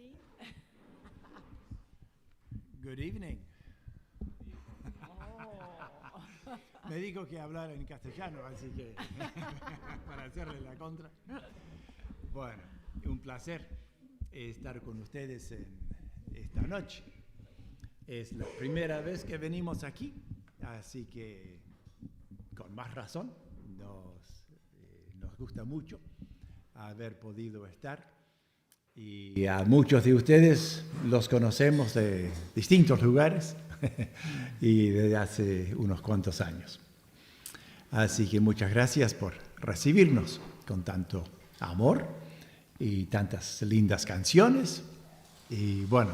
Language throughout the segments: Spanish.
así. Good evening. Oh. Me dijo que hablara en castellano, así que para hacerle la contra. Bueno, un placer estar con ustedes en esta noche. Es la primera vez que venimos aquí, así que con más razón nos gusta mucho haber podido estar. Y a muchos de ustedes los conocemos de distintos lugares y desde hace unos cuantos años. Así que muchas gracias por recibirnos con tanto amor y tantas lindas canciones. Y bueno,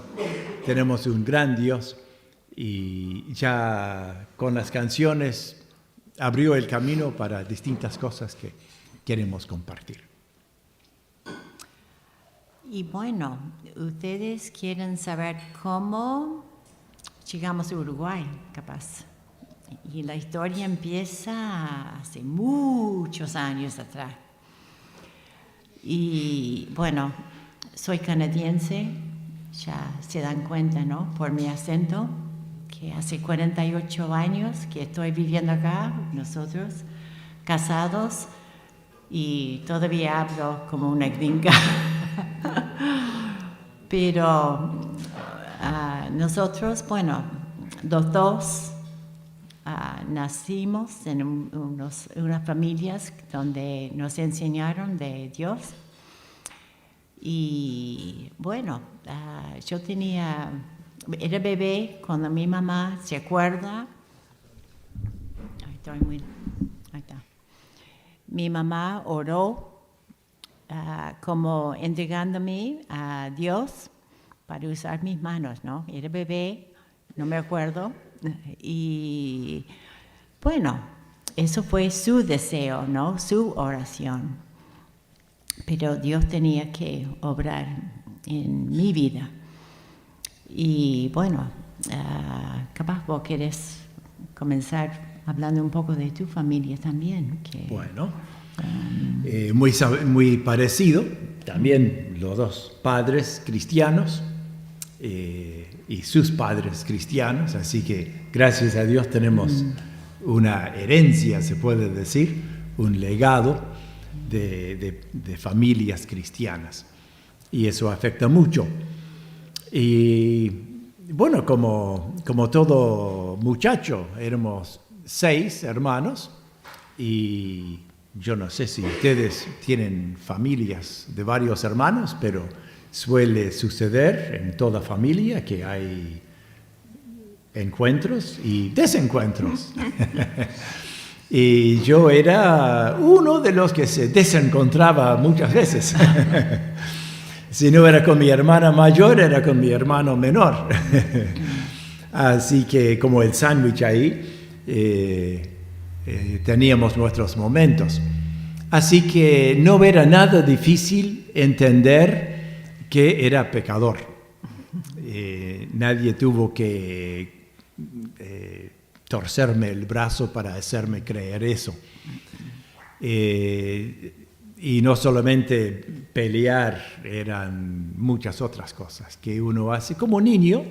tenemos un gran Dios y ya con las canciones abrió el camino para distintas cosas que queremos compartir. Y bueno, ustedes quieren saber cómo llegamos a Uruguay, capaz. Y la historia empieza hace muchos años atrás. Y bueno, soy canadiense, ya se dan cuenta, ¿no? Por mi acento, que hace 48 años que estoy viviendo acá, nosotros, casados, y todavía hablo como una gringa. Pero nosotros, bueno, los dos nacimos en unas familias donde nos enseñaron de Dios. Y bueno, yo era bebé cuando mi mamá se acuerda. Ahí está. Mi mamá oró como entregándome a Dios para usar mis manos, ¿no? Era bebé, no me acuerdo. Y bueno, eso fue su deseo, ¿no? Su oración. Pero Dios tenía que obrar en mi vida. Y bueno, capaz vos querés comenzar hablando un poco de tu familia también. Bueno, muy parecido, también los dos padres cristianos y sus padres cristianos, así que gracias a Dios tenemos una herencia, se puede decir, un legado de familias cristianas, y eso afecta mucho. Y bueno, como todo muchacho, éramos 6 hermanos, y yo no sé si ustedes tienen familias de varios hermanos, pero suele suceder en toda familia que hay encuentros y desencuentros. Y yo era uno de los que se desencontraba muchas veces. Si no era con mi hermana mayor, era con mi hermano menor. Así que como el sándwich ahí, teníamos nuestros momentos. Así que no era nada difícil entender que era pecador. Nadie tuvo que torcerme el brazo para hacerme creer eso. Y no solamente pelear, eran muchas otras cosas que uno hace como niño,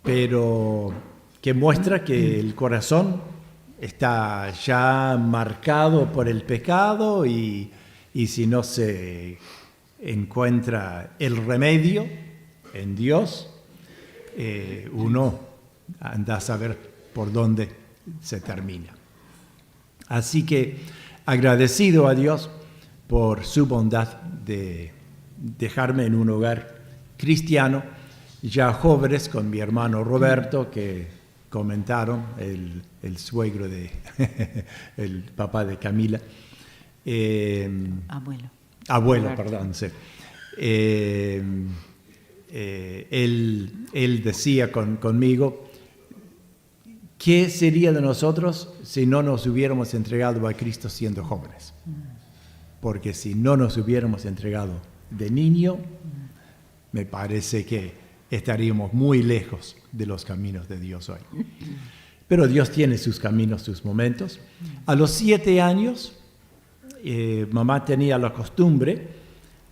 pero que muestra que el corazón está ya marcado por el pecado y si no se encuentra el remedio en Dios, uno anda a saber por dónde se termina. Así que agradecido a Dios por su bondad de dejarme en un hogar cristiano, ya jóvenes con mi hermano Roberto, que comentaron, el suegro el papá de Camila. Abuelo, perdón, sí. Él decía conmigo, ¿qué sería de nosotros si no nos hubiéramos entregado a Cristo siendo jóvenes? Porque si no nos hubiéramos entregado de niño, me parece que estaríamos muy lejos de los caminos de Dios hoy. Pero Dios tiene sus caminos, sus momentos. A los 7 años, mamá tenía la costumbre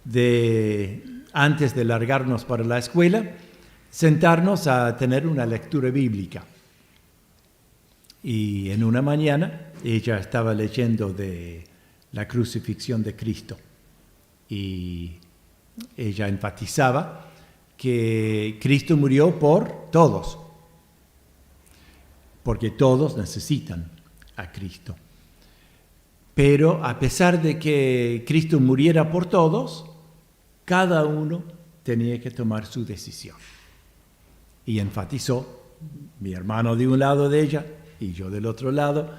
de antes de largarnos para la escuela, sentarnos a tener una lectura bíblica. Y en una mañana ella estaba leyendo de la crucifixión de Cristo y ella enfatizaba que Cristo murió por todos, porque todos necesitan a Cristo. Pero a pesar de que Cristo muriera por todos, cada uno tenía que tomar su decisión. Y enfatizó, mi hermano de un lado de ella y yo del otro lado,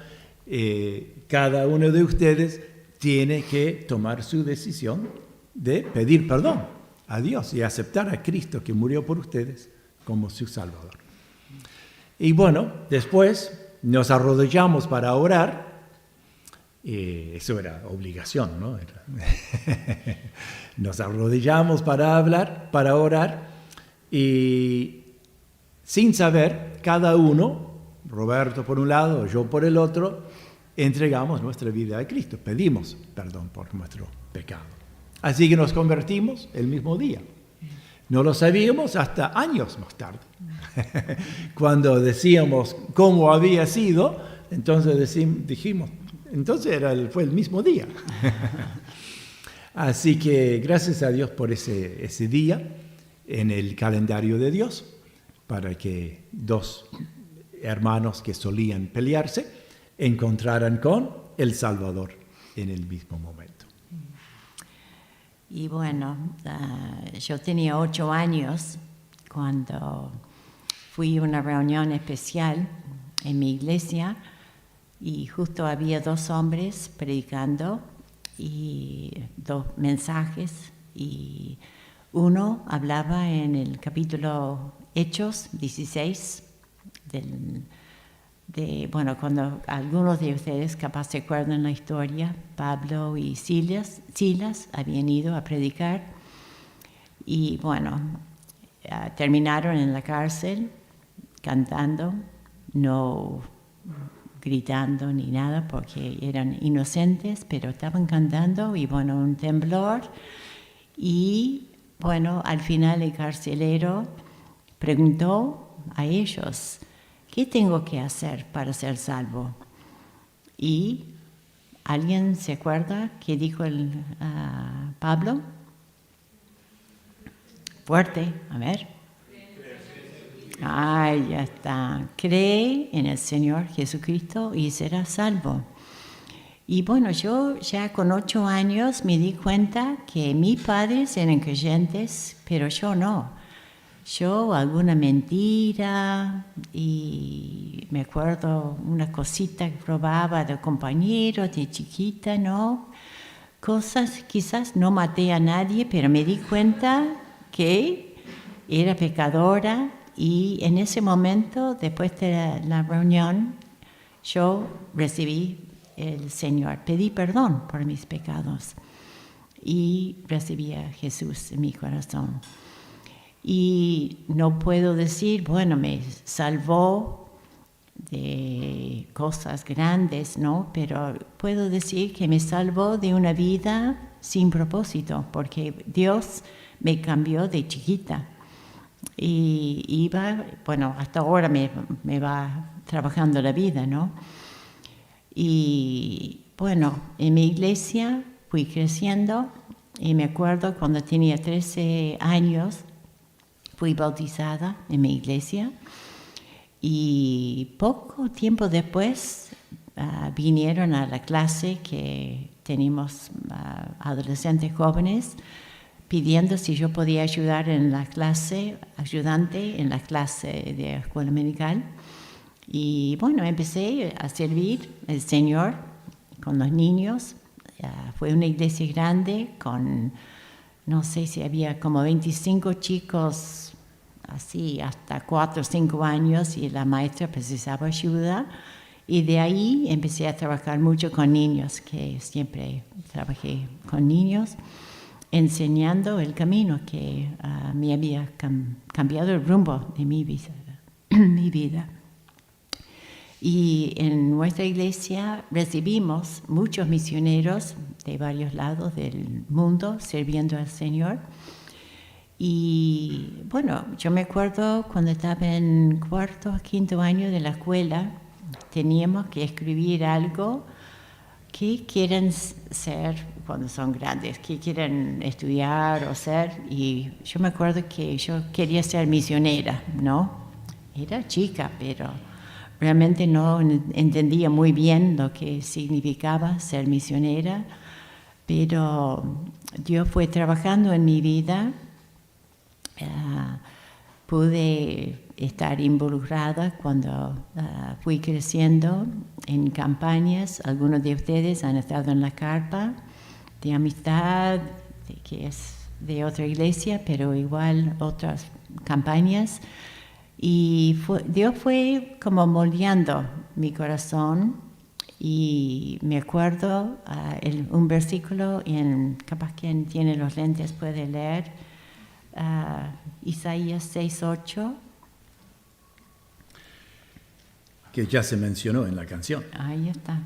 cada uno de ustedes tiene que tomar su decisión de pedir perdón a Dios y aceptar a Cristo que murió por ustedes como su Salvador. Y bueno, después nos arrodillamos para orar. Eso era obligación, ¿no? Nos arrodillamos para orar, y sin saber, cada uno, Roberto por un lado, yo por el otro, entregamos nuestra vida a Cristo, pedimos perdón por nuestro pecado. Así que nos convertimos el mismo día. No lo sabíamos hasta años más tarde. Cuando decíamos cómo había sido, entonces dijimos, entonces fue el mismo día. Así que gracias a Dios por ese día en el calendario de Dios, para que dos hermanos que solían pelearse encontraran con el Salvador en el mismo momento. Y bueno, yo tenía 8 años cuando fui a una reunión especial en mi iglesia, y justo había 2 hombres predicando y 2 mensajes, y uno hablaba en el capítulo Hechos 16 cuando algunos de ustedes capaz se acuerdan la historia, Pablo y Silas habían ido a predicar, y bueno, terminaron en la cárcel cantando, no gritando ni nada porque eran inocentes, pero estaban cantando, y bueno, un temblor, y bueno, al final el carcelero preguntó a ellos, ¿qué tengo que hacer para ser salvo? Y ¿alguien se acuerda qué dijo Pablo? Fuerte, a ver. Ay, ya está. Cree en el Señor Jesucristo y serás salvo. Y bueno, yo ya con 8 años me di cuenta que mis padres eran creyentes, pero yo no. Yo alguna mentira, y me acuerdo una cosita que probaba de compañeros de chiquita, ¿no? Cosas, quizás no maté a nadie, pero me di cuenta que era pecadora, y en ese momento, después de la reunión, yo recibí el Señor, pedí perdón por mis pecados y recibí a Jesús en mi corazón. Y no puedo decir, bueno, me salvó de cosas grandes, ¿no? Pero puedo decir que me salvó de una vida sin propósito, porque Dios me cambió de chiquita. Y iba, bueno, hasta ahora me va trabajando la vida, ¿no? Y bueno, en mi iglesia fui creciendo, y me acuerdo cuando tenía 13 años, fui bautizada en mi iglesia, y poco tiempo después vinieron a la clase que teníamos adolescentes jóvenes, pidiendo si yo podía ayudar en la clase, ayudante en la clase de escuela dominical. Y bueno, empecé a servir al Señor con los niños. Fue una iglesia grande con, no sé si había como 25 chicos, así hasta 4 o 5 años, y la maestra precisaba ayuda. Y de ahí empecé a trabajar mucho con niños, que siempre trabajé con niños, enseñando el camino que me había cambiado el rumbo de mi vida. Y en nuestra iglesia recibimos muchos misioneros de varios lados del mundo sirviendo al Señor. Y bueno, yo me acuerdo cuando estaba en cuarto o quinto año de la escuela, teníamos que escribir algo que quieren ser cuando son grandes, que quieren estudiar o ser. Y yo me acuerdo que yo quería ser misionera, ¿no? Era chica, pero realmente no entendía muy bien lo que significaba ser misionera. Pero Dios fue trabajando en mi vida. Pude estar involucrada cuando fui creciendo en campañas. Algunos de ustedes han estado en la carpa de amistad, que es de otra iglesia, pero igual otras campañas. Y Dios fue como moldeando mi corazón. Y me acuerdo un versículo, capaz quien tiene los lentes puede leer, Isaías 6:8. Que ya se mencionó en la canción. Ahí está.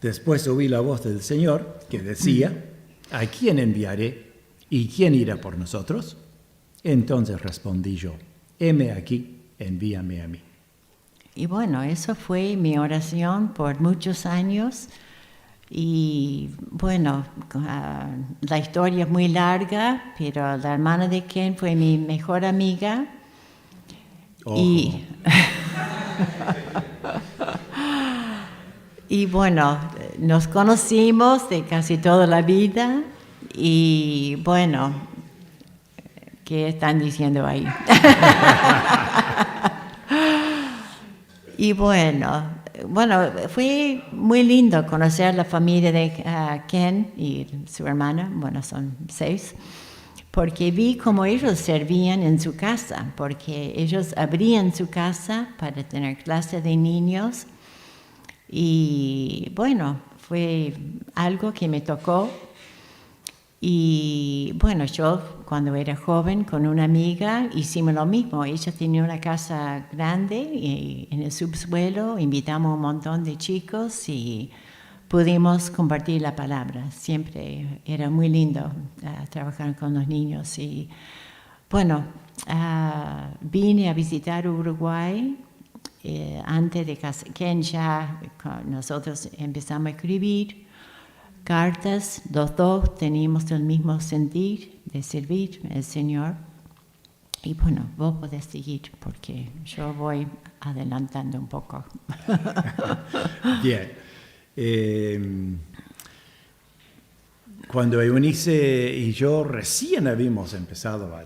Después oí la voz del Señor que decía, ¿a quién enviaré y quién irá por nosotros? Entonces respondí yo, heme aquí, envíame a mí. Y bueno, eso fue mi oración por muchos años. Y bueno, la historia es muy larga, pero la hermana de Ken fue mi mejor amiga. Ojo. Y bueno, nos conocimos de casi toda la vida. Y bueno, ¿qué están diciendo ahí? Y bueno, fue muy lindo conocer la familia de Ken y su hermana, bueno, son 6, porque vi cómo ellos servían en su casa, porque ellos abrían su casa para tener clase de niños. Y bueno, fue algo que me tocó. Y bueno, yo cuando era joven con una amiga hicimos lo mismo. Ella tenía una casa grande y en el subsuelo invitamos a un montón de chicos y pudimos compartir la palabra. Siempre era muy lindo trabajar con los niños. Y bueno, vine a visitar Uruguay antes de que ya nosotros empezamos a escribir cartas. Los dos teníamos el mismo sentir de servir al Señor. Y bueno, vos podés seguir porque yo voy adelantando un poco. Bien. Cuando Eunice y yo recién habíamos empezado a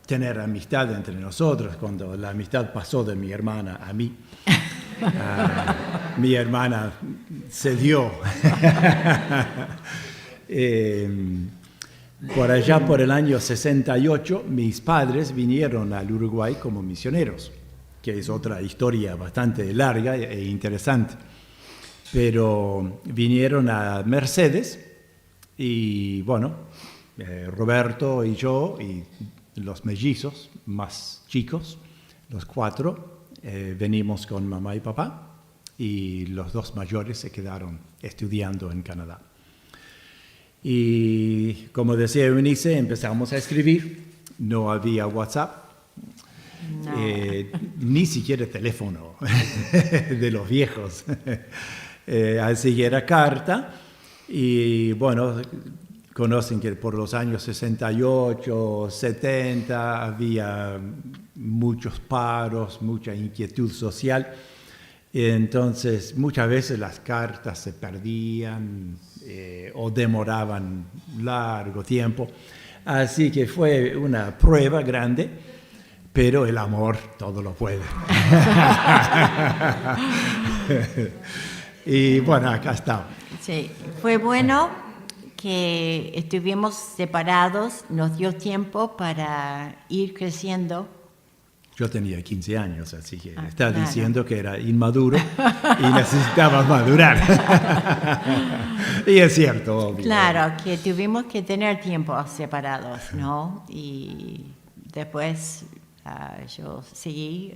tener amistad entre nosotros, cuando la amistad pasó de mi hermana a mí, mi hermana cedió. Por allá por el año 68, mis padres vinieron al Uruguay como misioneros, que es otra historia bastante larga e interesante. Pero vinieron a Mercedes y bueno, Roberto y yo y los mellizos más chicos, los 4, venimos con mamá y papá y los 2 mayores se quedaron estudiando en Canadá. Y como decía Eunice, empezamos a escribir, no había WhatsApp, No. ni siquiera teléfono de los viejos, así que era carta. Y bueno, conocen que por los años 68, 70 había muchos paros, mucha inquietud social. Entonces, muchas veces las cartas se perdían o demoraban largo tiempo. Así que fue una prueba grande, pero el amor todo lo puede. Y bueno, acá estamos. Sí, fue bueno que estuvimos separados, nos dio tiempo para ir creciendo. Yo tenía 15 años, así que está claro. diciendo que era inmaduro y necesitaba madurar. Y es cierto, obvio. Claro, que tuvimos que tener tiempo separados, ¿no? Y después yo seguí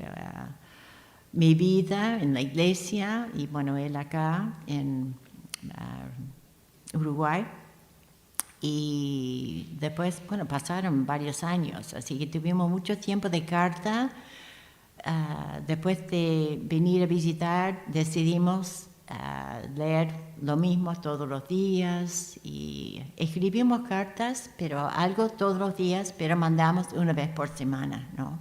mi vida en la iglesia y bueno, él acá en Uruguay. Y después, bueno, pasaron varios años, así que tuvimos mucho tiempo de carta. Después de venir a visitar, decidimos leer lo mismo todos los días y escribimos cartas, pero algo todos los días, pero mandamos una vez por semana, ¿no?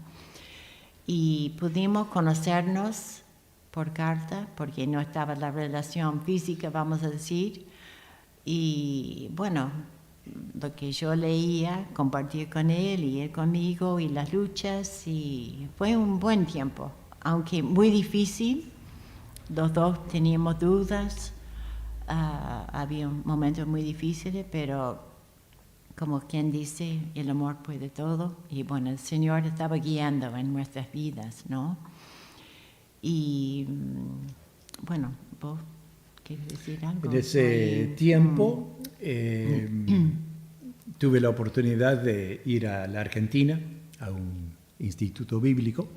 Y pudimos conocernos por carta, porque no estaba la relación física, vamos a decir. Y bueno, lo que yo leía, compartir con él y él conmigo y las luchas, y fue un buen tiempo, aunque muy difícil. Los dos teníamos dudas, había momentos muy difíciles, pero como quien dice, el amor puede todo, y bueno, el Señor estaba guiando en nuestras vidas, ¿no? Y bueno, vos quieres decir algo. En ese tiempo tuve la oportunidad de ir a la Argentina, a un instituto bíblico,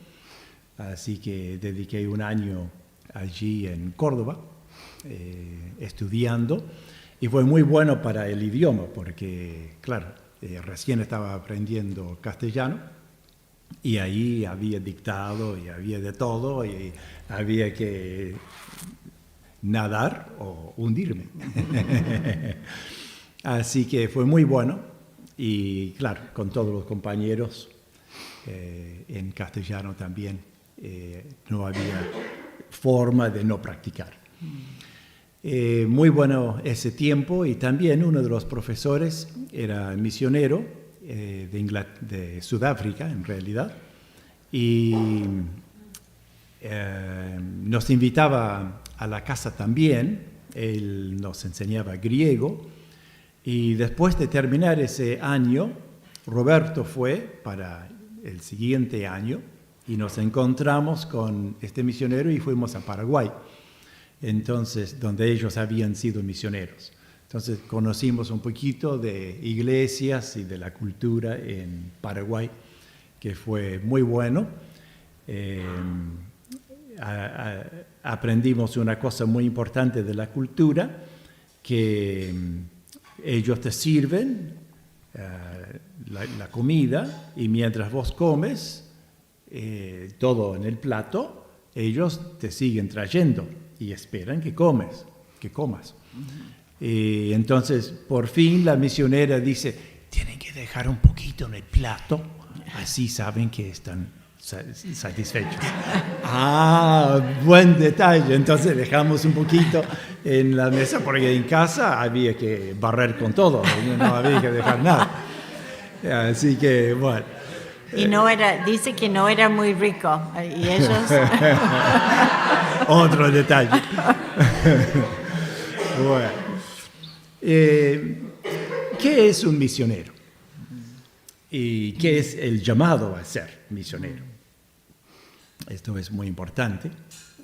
así que dediqué un año allí en Córdoba, estudiando, y fue muy bueno para el idioma, porque, claro, recién estaba aprendiendo castellano, y ahí había dictado, y había de todo, y había que nadar o hundirme. Así que fue muy bueno, y claro, con todos los compañeros en castellano también, no había forma de no practicar. Muy bueno ese tiempo, y también uno de los profesores era misionero de Sudáfrica, en realidad, y nos invitaba a la casa también. Él nos enseñaba griego, y después de terminar ese año, Roberto fue para el siguiente año, y nos encontramos con este misionero y fuimos a Paraguay, entonces, donde ellos habían sido misioneros. Entonces conocimos un poquito de iglesias y de la cultura en Paraguay, que fue muy bueno. Aprendimos una cosa muy importante de la cultura, que ellos te sirven la comida, y mientras vos comes todo en el plato, ellos te siguen trayendo y esperan que comas. Entonces, por fin la misionera dice, tienen que dejar un poquito en el plato, así saben que están satisfechos. Buen detalle. Entonces dejamos un poquito en la mesa, porque en casa había que barrer con todo, no había que dejar nada. Así que, bueno. Y dice que no era muy rico, y ellos... Otro detalle. Bueno. ¿Qué es un misionero? ¿Y qué es el llamado a ser misionero? Esto es muy importante.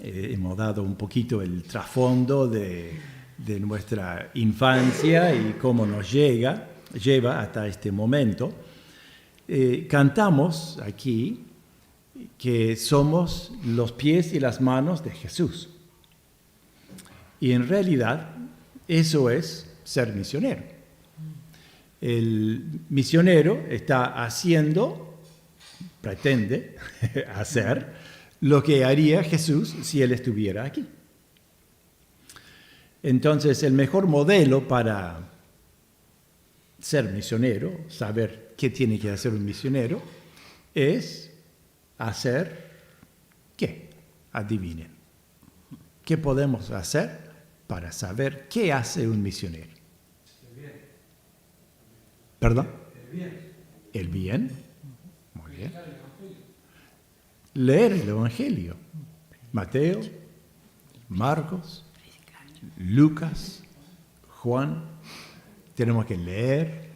Hemos dado un poquito el trasfondo de nuestra infancia y cómo nos lleva hasta este momento. Cantamos aquí que somos los pies y las manos de Jesús. Y en realidad eso es ser misionero. El misionero pretende hacer lo que haría Jesús si él estuviera aquí. Entonces, el mejor modelo para ser misionero, saber qué tiene que hacer un misionero, es hacer ¿qué? Adivinen. ¿Qué podemos hacer para saber qué hace un misionero? El bien. ¿Perdón? El bien. ¿El bien? Muy bien. Leer el Evangelio. Mateo, Marcos, Lucas, Juan. Tenemos que leer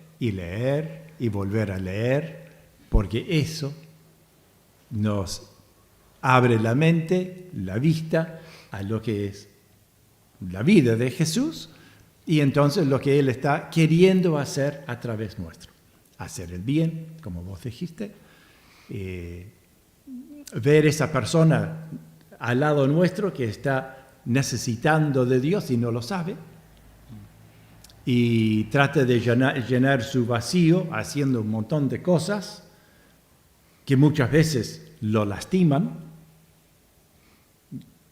y volver a leer, porque eso nos abre la mente, la vista a lo que es la vida de Jesús, y entonces lo que Él está queriendo hacer a través nuestro. Hacer el bien, como vos dijiste, ver esa persona al lado nuestro que está necesitando de Dios y no lo sabe, y trata de llenar su vacío haciendo un montón de cosas que muchas veces lo lastiman,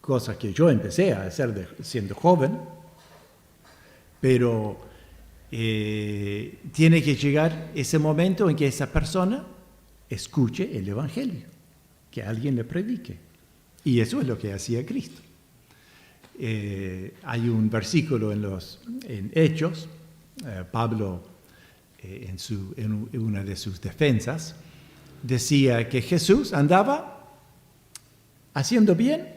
cosas que yo empecé a hacer siendo joven, pero tiene que llegar ese momento en que esa persona escuche el Evangelio, que alguien le predique. Y eso es lo que hacía Cristo. Hay un versículo en Hechos, Pablo en una de sus defensas decía que Jesús andaba haciendo bien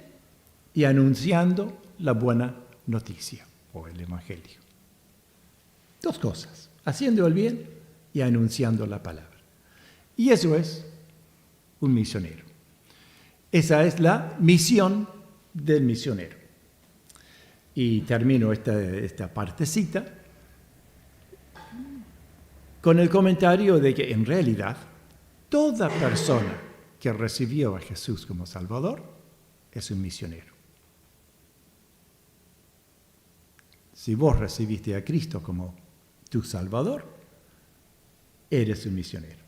y anunciando la buena noticia o el Evangelio. Dos cosas, haciendo el bien y anunciando la palabra. Y eso es un misionero. Esa es la misión del misionero. Y termino esta partecita con el comentario de que en realidad toda persona que recibió a Jesús como Salvador es un misionero. Si vos recibiste a Cristo como tu Salvador, eres un misionero.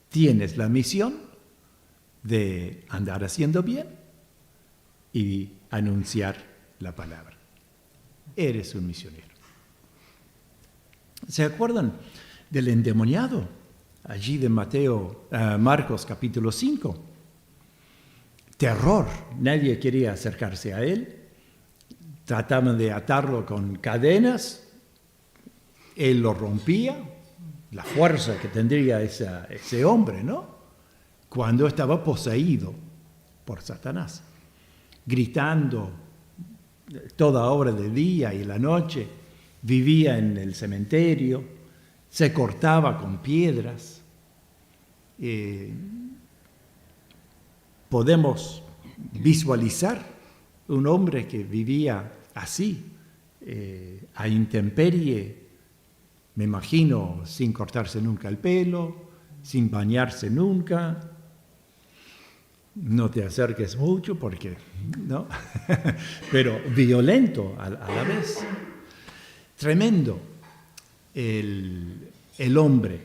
Tienes la misión de andar haciendo bien y anunciar la palabra. Eres un misionero. ¿Se acuerdan del endemoniado? Allí de Marcos capítulo 5. Terror. Nadie quería acercarse a él. Trataban de atarlo con cadenas. Él lo rompía. La fuerza que tendría ese hombre, ¿no? Cuando estaba poseído por Satanás. Gritando toda hora del día y la noche. Vivía en el cementerio. Se cortaba con piedras. Podemos visualizar un hombre que vivía así, a intemperie, me imagino, sin cortarse nunca el pelo, sin bañarse nunca. No te acerques mucho porque, ¿no? Pero violento a la vez. Tremendo el hombre.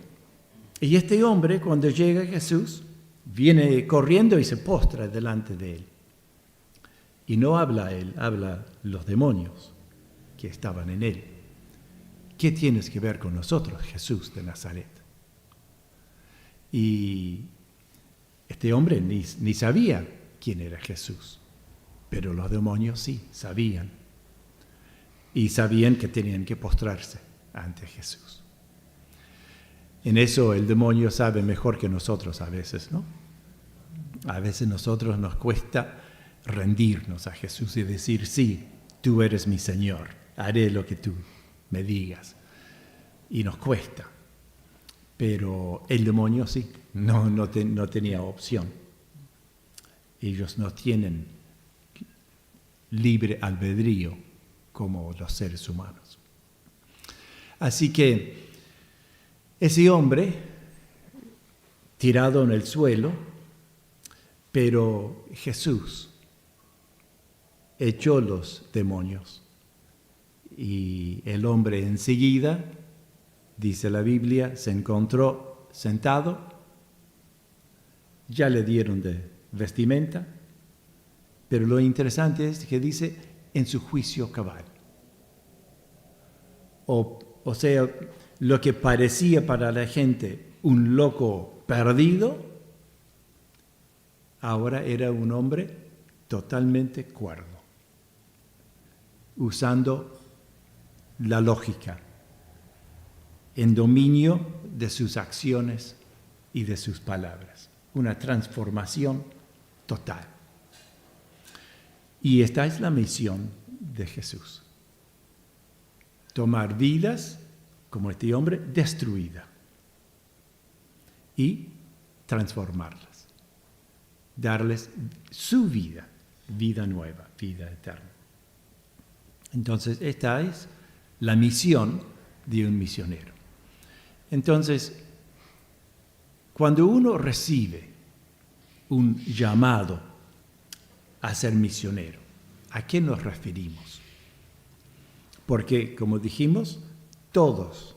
Y este hombre, cuando llega a Jesús, viene corriendo y se postra delante de él. Y no habla él, habla los demonios que estaban en él. ¿Qué tienes que ver con nosotros, Jesús de Nazaret? Y este hombre ni sabía quién era Jesús, pero los demonios sí sabían. Y sabían que tenían que postrarse ante Jesús. En eso el demonio sabe mejor que nosotros a veces, ¿no? A veces nosotros nos cuesta rendirnos a Jesús y decir, sí, tú eres mi Señor, haré lo que tú me digas. Y nos cuesta. Pero el demonio sí, no tenía opción. Ellos no tienen libre albedrío como los seres humanos. Así que ese hombre, tirado en el suelo, pero Jesús echó los demonios. Y el hombre enseguida, dice la Biblia, se encontró sentado, ya le dieron de vestimenta, pero lo interesante es que dice en su juicio cabal. O sea, lo que parecía para la gente un loco perdido, ahora era un hombre totalmente cuerdo, usando la lógica, en dominio de sus acciones y de sus palabras. Una transformación total. Y esta es la misión de Jesús. Tomar vidas, como este hombre, destruida y transformarlas. Darles su vida, vida nueva, vida eterna. Entonces, esta es la misión de un misionero. Entonces, cuando uno recibe un llamado a ser misionero, ¿a qué nos referimos? Porque, como dijimos, todos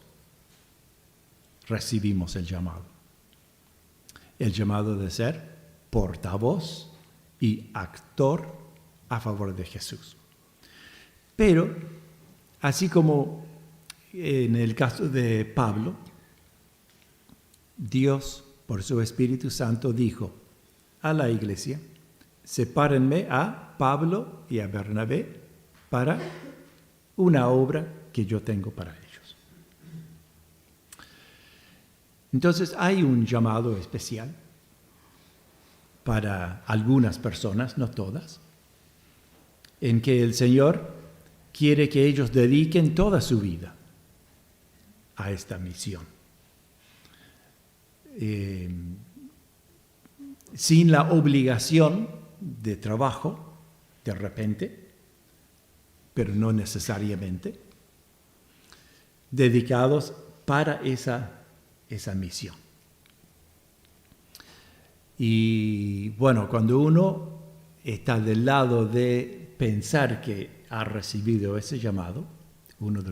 recibimos el llamado de ser portavoz y actor a favor de Jesús. Pero, así como en el caso de Pablo, Dios, por su Espíritu Santo, dijo a la iglesia: sepárenme a Pablo y a Bernabé para una obra que yo tengo para ellos. Entonces hay un llamado especial para algunas personas, no todas, en que el Señor quiere que ellos dediquen toda su vida a esta misión. Sin la obligación de trabajo, de repente, pero no necesariamente, dedicados para esa misión. Y bueno, cuando uno está del lado de pensar que ha recibido ese llamado, una de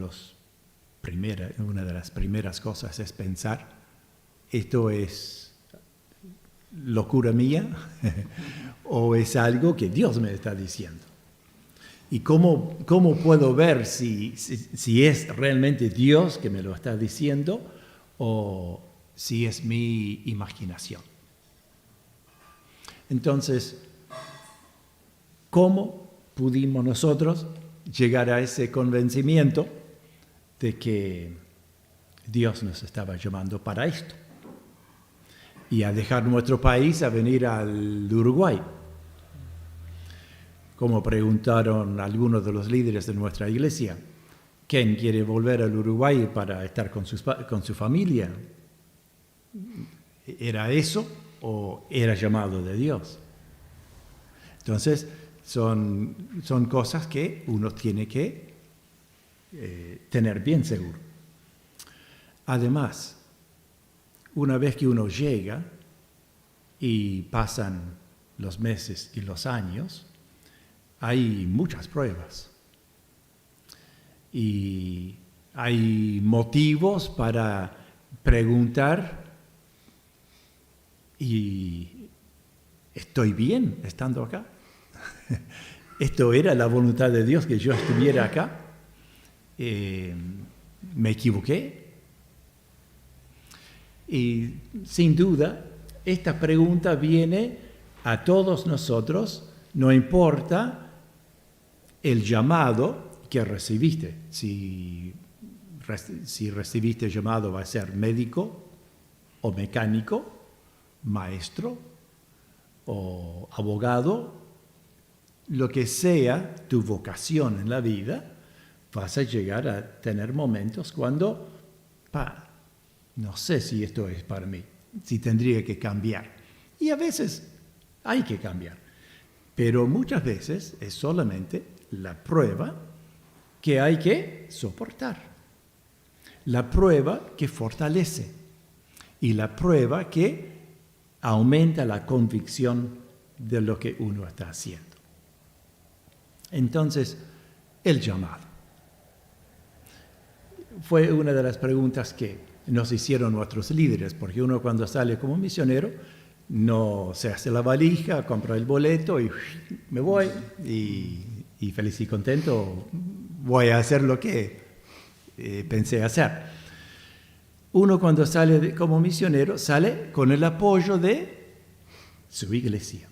las primeras cosas es pensar: ¿esto es locura mía o es algo que Dios me está diciendo? ¿Y cómo puedo ver si es realmente Dios que me lo está diciendo o si es mi imaginación? Entonces, ¿cómo pudimos nosotros llegar a ese convencimiento de que Dios nos estaba llamando para esto? Y a dejar nuestro país, a venir al Uruguay. Como preguntaron algunos de los líderes de nuestra iglesia: ¿quién quiere volver al Uruguay para estar con su familia? ¿Era eso o era llamado de Dios? Entonces, son cosas que uno tiene que tener bien seguro. Además, una vez que uno llega y pasan los meses y los años, hay muchas pruebas y hay motivos para preguntar: ¿y estoy bien estando acá? ¿Esto era la voluntad de Dios que yo estuviera acá? ¿Me equivoqué? Y sin duda, esta pregunta viene a todos nosotros, no importa el llamado que recibiste. Si recibiste llamado a ser médico o mecánico, maestro o abogado, lo que sea tu vocación en la vida, vas a llegar a tener momentos cuando, no sé si esto es para mí, si tendría que cambiar. Y a veces hay que cambiar, pero muchas veces es solamente la prueba que hay que soportar, la prueba que fortalece y la prueba que aumenta la convicción de lo que uno está haciendo. Entonces, el llamado fue una de las preguntas que nos hicieron nuestros líderes, porque uno cuando sale como misionero no se hace la valija, compra el boleto y me voy y feliz y contento voy a hacer lo que pensé hacer. Uno cuando sale como misionero sale con el apoyo de su iglesia,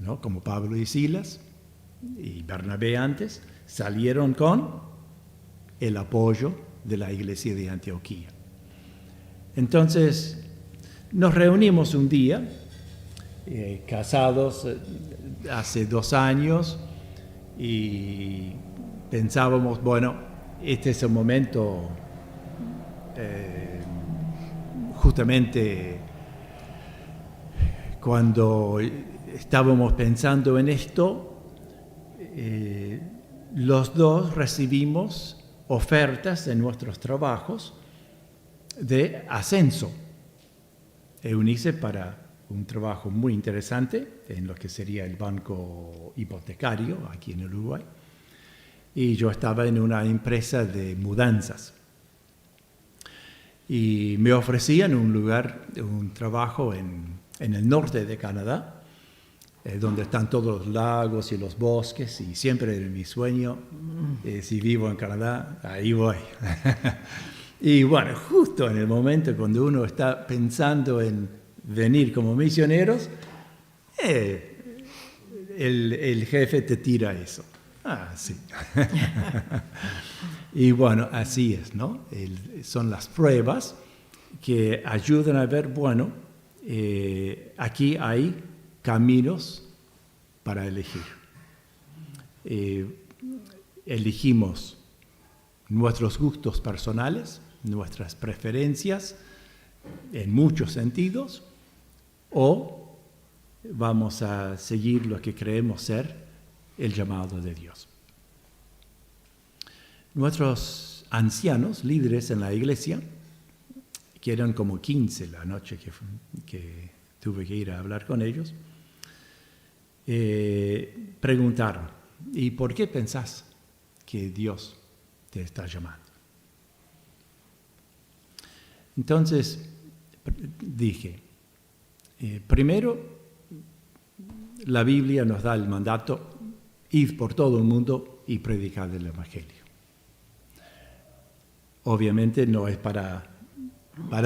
¿no? Como Pablo y Silas y Bernabé antes salieron con el apoyo de la iglesia de Antioquía. Entonces nos reunimos un día, casados hace 2 años, y pensábamos, bueno, este es el momento justamente cuando estábamos pensando en esto, los dos recibimos ofertas en nuestros trabajos de ascenso. Eunice para un trabajo muy interesante en lo que sería el banco hipotecario aquí en Uruguay, y yo estaba en una empresa de mudanzas. Y me ofrecían un trabajo en el norte de Canadá, donde están todos los lagos y los bosques, y siempre era mi sueño, si vivo en Canadá, ahí voy. Y bueno, justo en el momento cuando uno está pensando en venir como misioneros, el jefe te tira eso. Ah, sí. Y bueno, así es, ¿no? Son las pruebas que ayudan a ver, bueno, aquí hay caminos para elegir. Elegimos nuestros gustos personales, nuestras preferencias en muchos sentidos, o vamos a seguir lo que creemos ser el llamado de Dios. Nuestros ancianos, líderes en la iglesia, que eran como 15 la noche que tuve que ir a hablar con ellos, preguntaron, ¿y por qué pensás que Dios te está llamando? Entonces dije, primero, la Biblia nos da el mandato, ir por todo el mundo y predicar el Evangelio. Obviamente no es para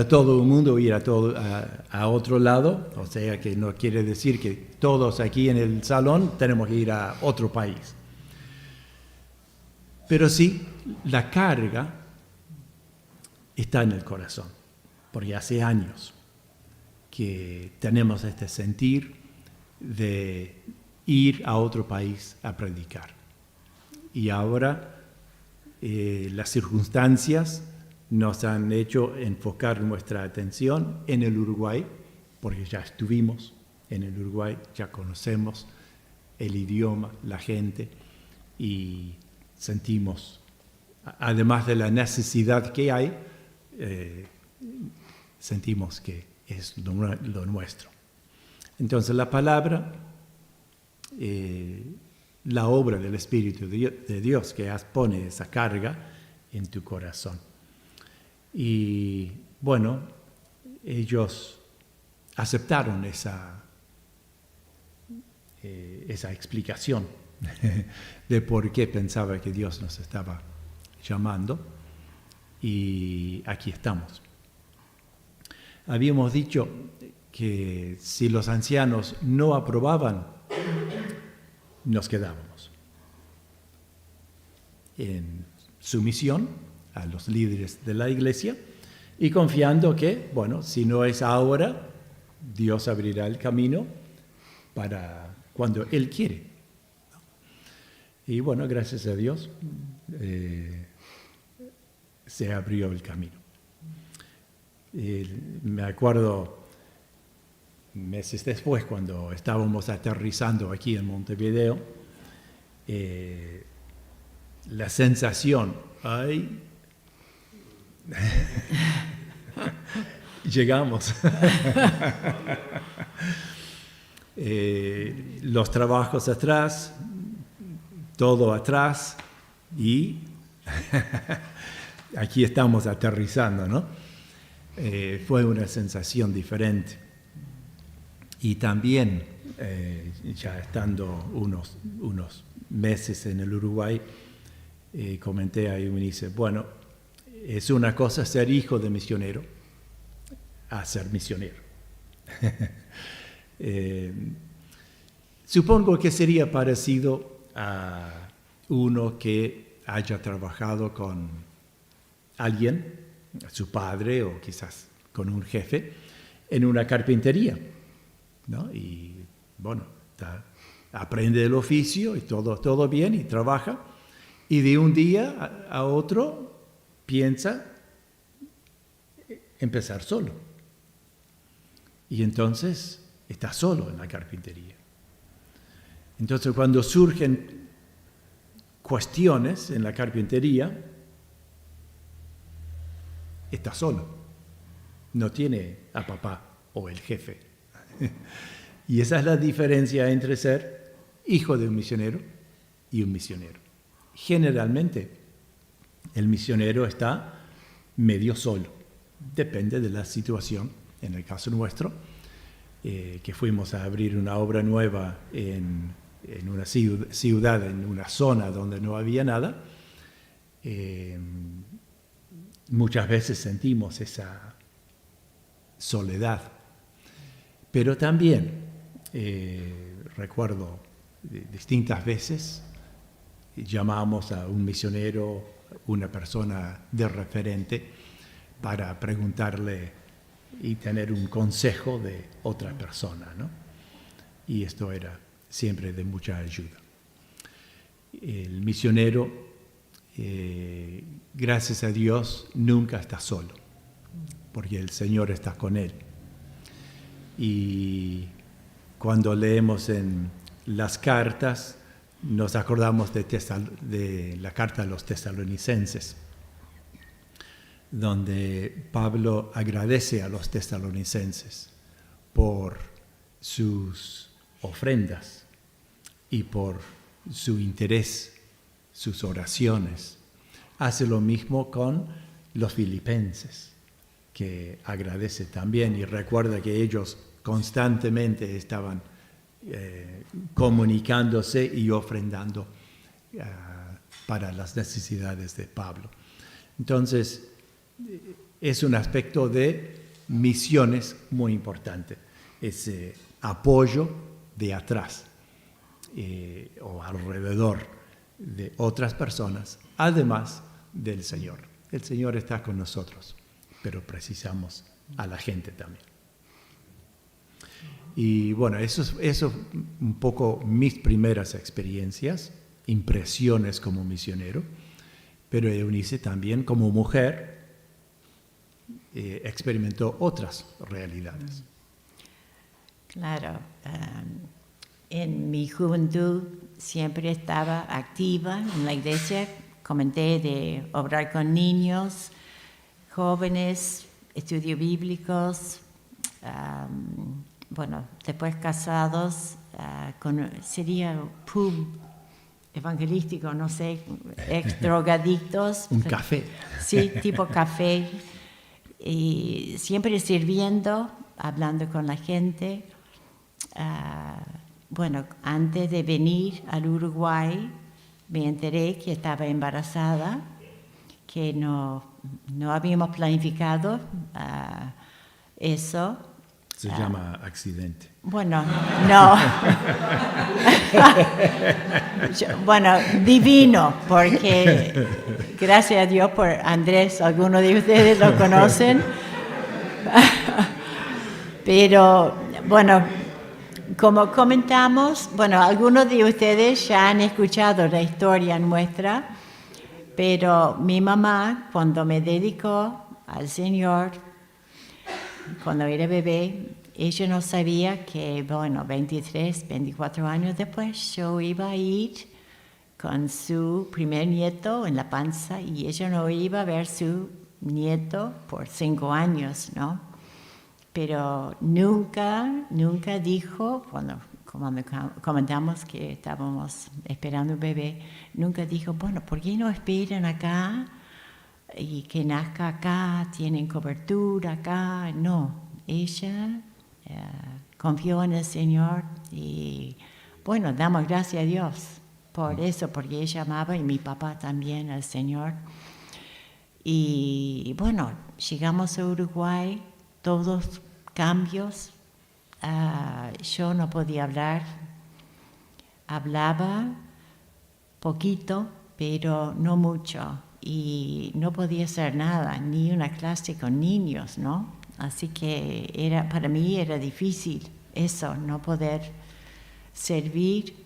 todo el mundo ir a otro lado, o sea que no quiere decir que todos aquí en el salón tenemos que ir a otro país. Pero sí, la carga está en el corazón, porque hace años que tenemos este sentir de ir a otro país a predicar. Y ahora las circunstancias nos han hecho enfocar nuestra atención en el Uruguay, porque ya estuvimos en el Uruguay, ya conocemos el idioma, la gente, y sentimos, además de la necesidad que hay, sentimos que es lo nuestro. Entonces la palabra, la obra del Espíritu de Dios que pone esa carga en tu corazón. Y bueno, ellos aceptaron esa explicación de por qué pensaba que Dios nos estaba llamando, y aquí estamos. Habíamos dicho que si los ancianos no aprobaban, nos quedábamos en sumisión a los líderes de la iglesia y confiando que, bueno, si no es ahora, Dios abrirá el camino para cuando Él quiere. Y bueno, gracias a Dios se abrió el camino. Me acuerdo meses después, cuando estábamos aterrizando aquí en Montevideo, la sensación, llegamos. Los trabajos atrás, todo atrás, y aquí estamos aterrizando, ¿no? Fue una sensación diferente. Y también, ya estando unos meses en el Uruguay, comenté a Eunice, bueno, es una cosa ser hijo de misionero a ser misionero. Supongo que sería parecido a uno que haya trabajado con alguien, su padre o quizás con un jefe, en una carpintería, ¿no? Y bueno, aprende el oficio y todo bien y trabaja, y de un día a otro piensa empezar solo. Y entonces está solo en la carpintería. Entonces cuando surgen cuestiones en la carpintería, está solo. No tiene a papá o el jefe. Y esa es la diferencia entre ser hijo de un misionero y un misionero. generalmente el misionero está medio solo. Depende de la situación. En el caso nuestro, que fuimos a abrir una obra nueva en una ciudad, en una zona donde no había nada, muchas veces sentimos esa soledad. Pero también recuerdo distintas veces llamamos a un misionero, una persona de referente, para preguntarle y tener un consejo de otra persona, ¿no? Y esto era siempre de mucha ayuda. El misionero, gracias a Dios, nunca está solo, porque el Señor está con él. Y cuando leemos en las cartas, nos acordamos de la carta a los tesalonicenses, donde Pablo agradece a los tesalonicenses por sus ofrendas y por su interés, sus oraciones. Hace lo mismo con los filipenses, que agradece también y recuerda que ellos constantemente estaban comunicándose y ofrendando para las necesidades de Pablo. Entonces, es un aspecto de misiones muy importante, ese apoyo de atrás o alrededor de otras personas, además del Señor. El Señor está con nosotros, pero precisamos a la gente también. Y bueno, eso un poco mis primeras experiencias, impresiones como misionero, pero Eunice también como mujer experimentó otras realidades. Claro, en mi juventud siempre estaba activa en la iglesia, comenté de obrar con niños, jóvenes, estudios bíblicos, bueno, después casados, sería pub evangelístico, no sé, ex drogadictos. Un café. Sí, tipo café. Y siempre sirviendo, hablando con la gente. Bueno, antes de venir al Uruguay, me enteré que estaba embarazada, que no habíamos planificado eso. Se llama accidente. Bueno, no. Bueno, divino, porque gracias a Dios por Andrés, algunos de ustedes lo conocen. Pero, bueno, como comentamos, bueno, algunos de ustedes ya han escuchado la historia nuestra, pero mi mamá, cuando me dedicó al Señor, cuando era bebé, ella no sabía que, bueno, 23, 24 años después, yo iba a ir con su primer nieto en la panza y ella no iba a ver su nieto por 5 años, ¿no? Pero nunca dijo, cuando comentamos que estábamos esperando un bebé, nunca dijo, bueno, ¿por qué no esperan acá y que nazca acá, tienen cobertura acá? No, ella confió en el Señor y, bueno, damos gracias a Dios por eso, porque ella amaba y mi papá también al Señor. Y, bueno, llegamos a Uruguay, todos cambios. Yo no podía hablar, hablaba poquito, pero no mucho, y no podía hacer nada, ni una clase con niños, ¿no? Así que para mí era difícil eso, no poder servir,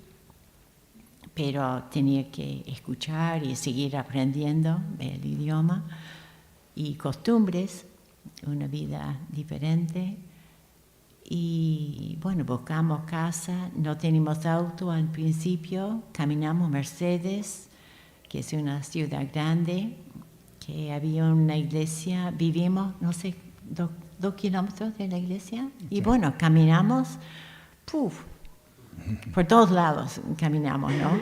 pero tenía que escuchar y seguir aprendiendo el idioma y costumbres, una vida diferente. Y bueno, buscamos casa, no teníamos auto al principio, caminamos Mercedes, que es una ciudad grande, que había una iglesia, vivimos, no sé, 2 kilómetros de la iglesia, y bueno, caminamos, por todos lados caminamos, ¿no?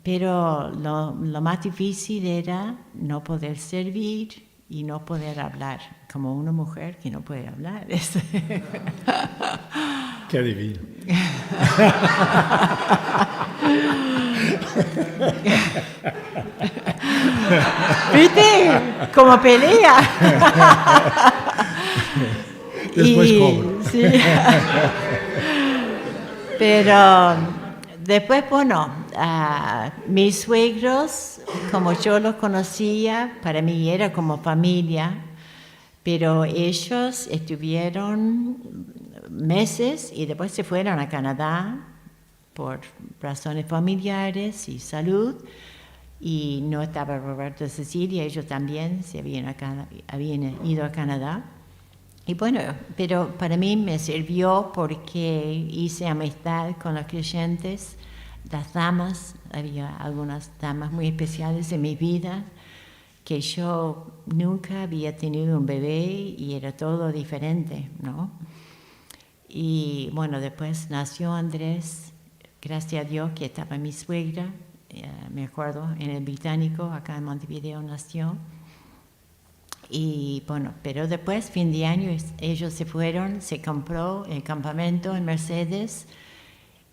Pero lo más difícil era no poder servir y no poder hablar, como una mujer que no puede hablar. Qué divino. ¿Viste? Como pelea. Después cobro. Sí. Pero después, bueno, mis suegros, como yo los conocía, para mí era como familia, pero ellos estuvieron meses y después se fueron a Canadá por razones familiares y salud, y no estaba Roberto y Cecilia, ellos también se habían ido a Canadá. Y bueno, pero para mí me sirvió porque hice amistad con los creyentes, las damas, había algunas damas muy especiales en mi vida, que yo nunca había tenido un bebé y era todo diferente, ¿no? Y bueno, después nació Andrés, gracias a Dios que estaba mi suegra, me acuerdo, en el Británico, acá en Montevideo nació. Y bueno, pero después, fin de año, ellos se fueron, se compró el campamento en Mercedes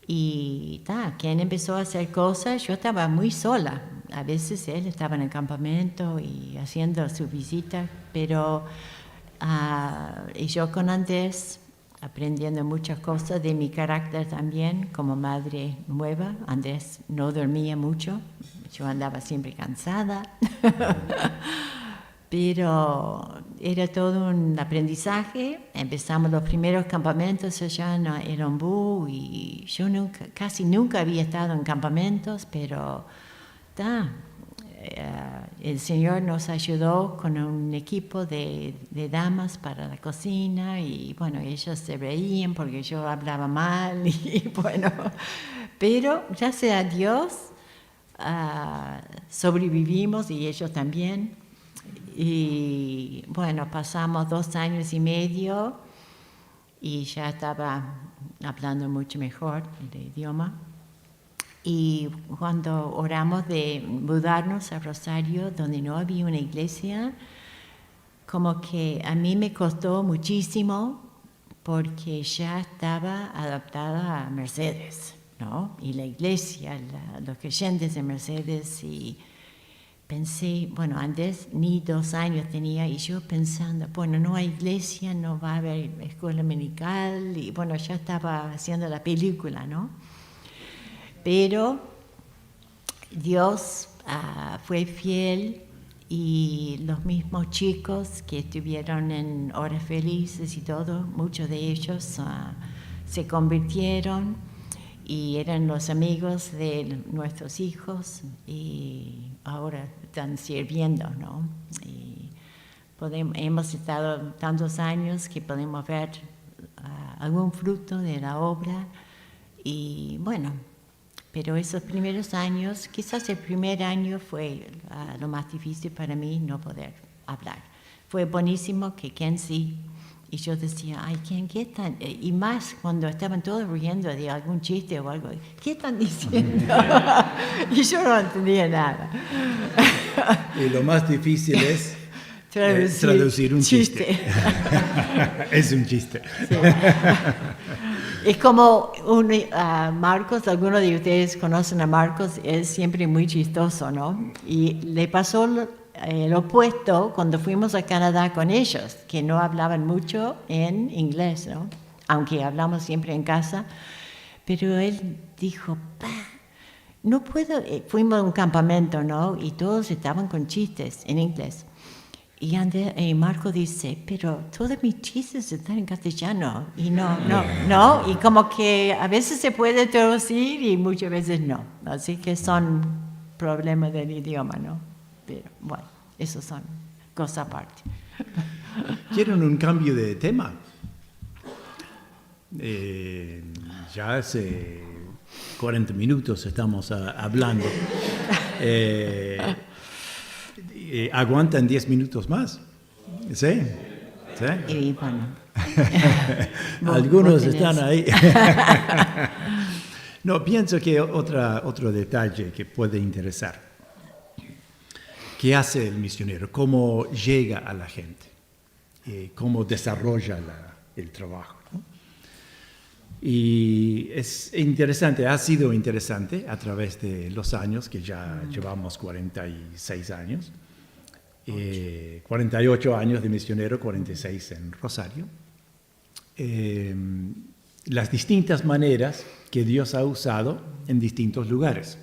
y quien empezó a hacer cosas, yo estaba muy sola. A veces él estaba en el campamento y haciendo su visita, pero y yo con Andrés aprendiendo muchas cosas de mi carácter también como madre nueva. Andrés no dormía mucho, yo andaba siempre cansada. Pero era todo un aprendizaje. Empezamos los primeros campamentos allá en Ombú y yo casi nunca había estado en campamentos, pero el Señor nos ayudó con un equipo de damas para la cocina y bueno, ellas se reían porque yo hablaba mal y bueno, pero gracias a Dios sobrevivimos y ellos también. Y bueno, pasamos 2 años y medio y ya estaba hablando mucho mejor el idioma. Y cuando oramos de mudarnos a Rosario, donde no había una iglesia, como que a mí me costó muchísimo porque ya estaba adaptada a Mercedes, ¿no? Y la iglesia, los creyentes de Mercedes y pensé, bueno, antes ni 2 años tenía y yo pensando, bueno, no hay iglesia, no va a haber escuela dominical y bueno, ya estaba haciendo la película, ¿no? Pero Dios fue fiel y los mismos chicos que estuvieron en Horas Felices y todo, muchos de ellos se convirtieron y eran los amigos de nuestros hijos y ahora están sirviendo, ¿no? Y hemos estado tantos años que podemos ver algún fruto de la obra y bueno, pero esos primeros años, quizás el primer año fue lo más difícil para mí no poder hablar. Fue buenísimo que Ken sí. Y yo decía, ay, Ken, ¿qué están? Y más cuando estaban todos riendo de algún chiste o algo. ¿Qué están diciendo? Y yo no entendía nada. Y lo más difícil es traducir un chiste. Es un chiste. Sí. Es como Marcos, algunos de ustedes conocen a Marcos, es siempre muy chistoso, ¿no? Y le pasó lo opuesto cuando fuimos a Canadá con ellos, que no hablaban mucho en inglés, ¿no? Aunque hablamos siempre en casa. Pero él dijo, no puedo, fuimos a un campamento, ¿no? Y todos estaban con chistes en inglés. Y Marco dice, pero todos mis chistes están en castellano. Y no. Y como que a veces se puede traducir y muchas veces no. Así que son problemas del idioma, ¿no? Pero bueno, esos son cosas aparte. ¿Quieren un cambio de tema? Ya hace 40 minutos estamos hablando. ¿Aguantan 10 minutos más? ¿Sí? ¿Sí? Y bueno. Algunos están ahí. No, pienso que otro detalle que puede interesar. ¿Qué hace el misionero? ¿Cómo llega a la gente? ¿Cómo desarrolla el trabajo? ¿No? Y es interesante, ha sido interesante a través de los años, que ya llevamos 46 años, 48 años de misionero, 46 en Rosario. Las distintas maneras que Dios ha usado en distintos lugares.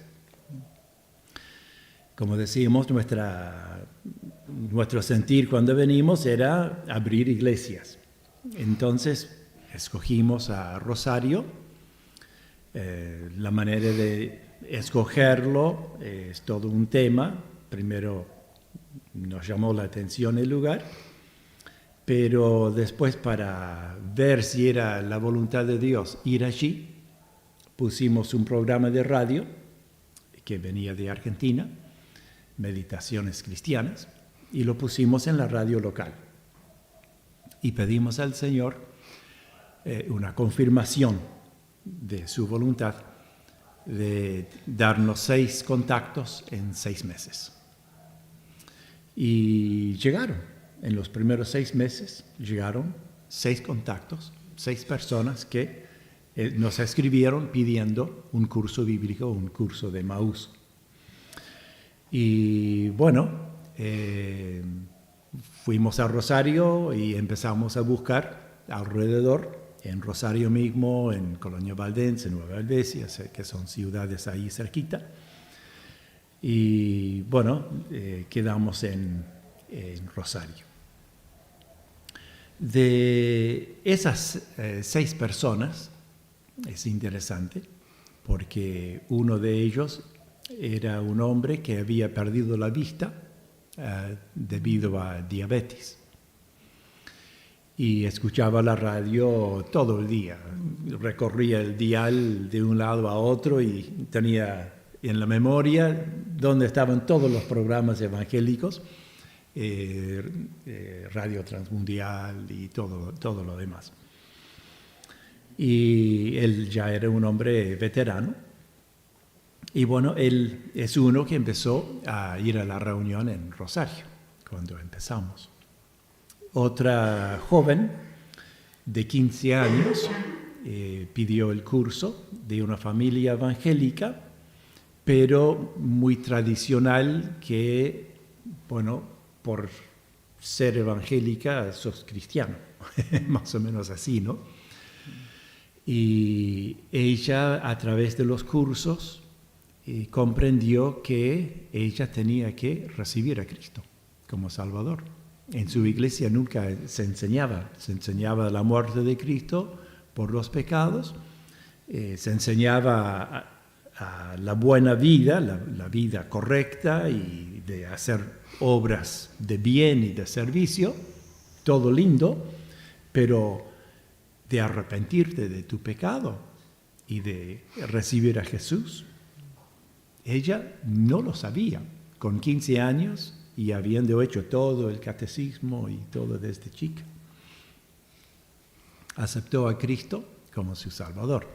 Como decíamos, nuestro sentir cuando venimos era abrir iglesias. Entonces, escogimos a Rosario. La manera de escogerlo es todo un tema. Primero nos llamó la atención el lugar, pero después, para ver si era la voluntad de Dios ir allí, pusimos un programa de radio que venía de Argentina, Meditaciones Cristianas, y lo pusimos en la radio local. Y pedimos al Señor una confirmación de su voluntad de darnos 6 contactos en 6 meses. Y llegaron. En los primeros 6 meses llegaron 6 contactos, 6 personas que nos escribieron pidiendo un curso bíblico, un curso de Maús. Y bueno, fuimos a Rosario y empezamos a buscar alrededor, en Rosario mismo, en Colonia Valdense, Nueva Helvecia, que son ciudades ahí cerquita. Y bueno, quedamos en Rosario. De esas 6 personas, es interesante, porque uno de ellos era un hombre que había perdido la vista debido a diabetes. Y escuchaba la radio todo el día. Recorría el dial de un lado a otro y tenía en la memoria donde estaban todos los programas evangélicos, Radio Transmundial y todo lo demás. Y él ya era un hombre veterano. Y bueno, él es uno que empezó a ir a la reunión en Rosario, cuando empezamos. Otra joven de 15 años pidió el curso de una familia evangélica, pero muy tradicional, que, bueno, por ser evangélica sos cristiano, más o menos así, ¿no? Y ella, a través de los cursos, comprendió que ella tenía que recibir a Cristo como Salvador. En su iglesia nunca se enseñaba la muerte de Cristo por los pecados, se enseñaba a la buena vida, la vida correcta y de hacer obras de bien y de servicio, todo lindo, pero de arrepentirte de tu pecado y de recibir a Jesús. Ella no lo sabía, con 15 años, y habiendo hecho todo el catecismo y todo desde chica. Aceptó a Cristo como su Salvador.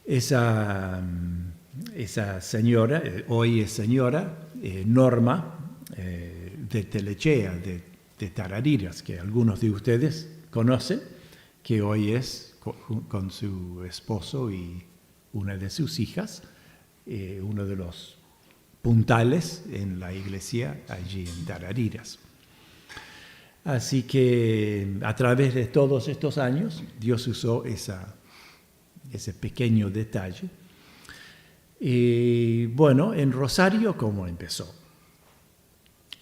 Esa señora, hoy es señora, Norma, de Telechea, de Tarariras, que algunos de ustedes conocen, que hoy es con su esposo y una de sus hijas, uno de los puntales en la iglesia allí en Tarariras. Así que a través de todos estos años, Dios usó ese pequeño detalle. Y bueno, en Rosario, ¿cómo empezó?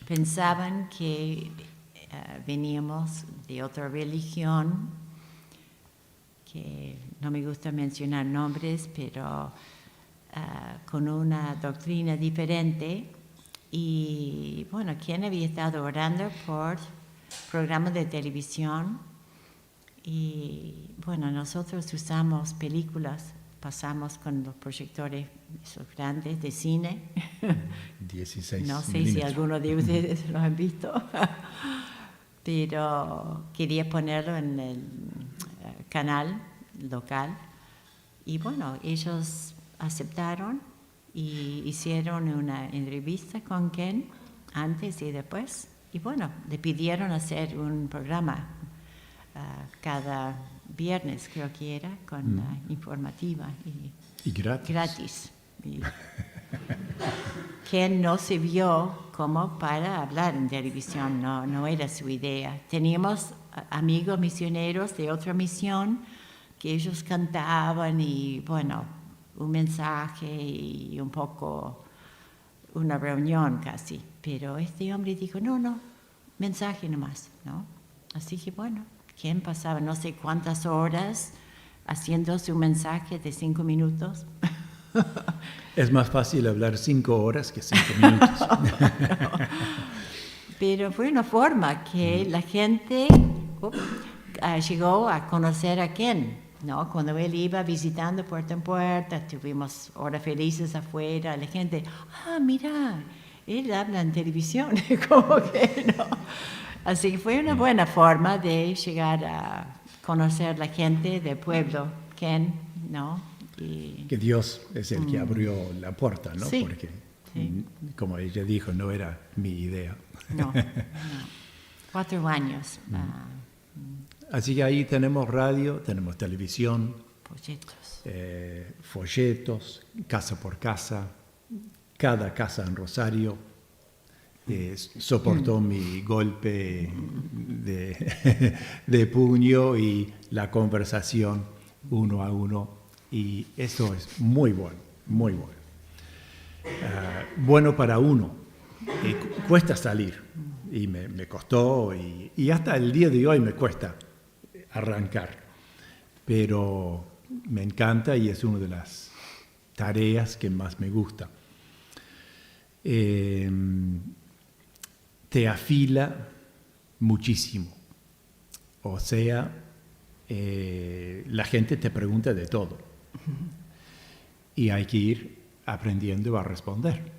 Pensaban que veníamos de otra religión, que no me gusta mencionar nombres, pero con una doctrina diferente. Y bueno, ¿quién había estado orando por programas de televisión? Y bueno, nosotros usamos películas, pasamos con los proyectores esos grandes de cine. 16 No sé milímetros. si alguno de ustedes lo han visto, pero quería ponerlo en el canal local Y bueno, ellos aceptaron y hicieron una entrevista con Ken antes y después. Y bueno, le pidieron hacer un programa cada viernes, creo que era, con informativa Y gratis. gratis. Y Ken no se vio como para hablar en televisión, no era su idea. Teníamos amigos misioneros de otra misión que ellos cantaban y bueno, un mensaje y un poco una reunión casi. Pero este hombre dijo, no, mensaje nomás, ¿no? Así que bueno, Ken pasaba no sé cuántas horas haciendo su mensaje de 5 minutos. Es más fácil hablar 5 horas que 5 minutos. Pero fue una forma que la gente llegó a conocer a Ken, ¿no? Cuando él iba visitando puerta en puerta, tuvimos horas felices afuera, la gente, mira, él habla en televisión, como que no. Así que fue una buena forma de llegar a conocer la gente del pueblo, Ken, ¿no? Y Que Dios es el que abrió la puerta, ¿no? Sí, Porque, sí. como ella dijo, no era mi idea. No. 4 años. Así que ahí tenemos radio, tenemos televisión, Proyectos. folletos, casa por casa. Cada casa en Rosario soportó mi golpe de puño y la conversación uno a uno. Y eso es muy bueno, muy bueno. Bueno para uno. Cuesta salir. Y me costó, y hasta el día de hoy me cuesta arrancar. Pero me encanta y es una de las tareas que más me gusta. Te afila muchísimo. O sea, la gente te pregunta de todo. Y hay que ir aprendiendo a responder.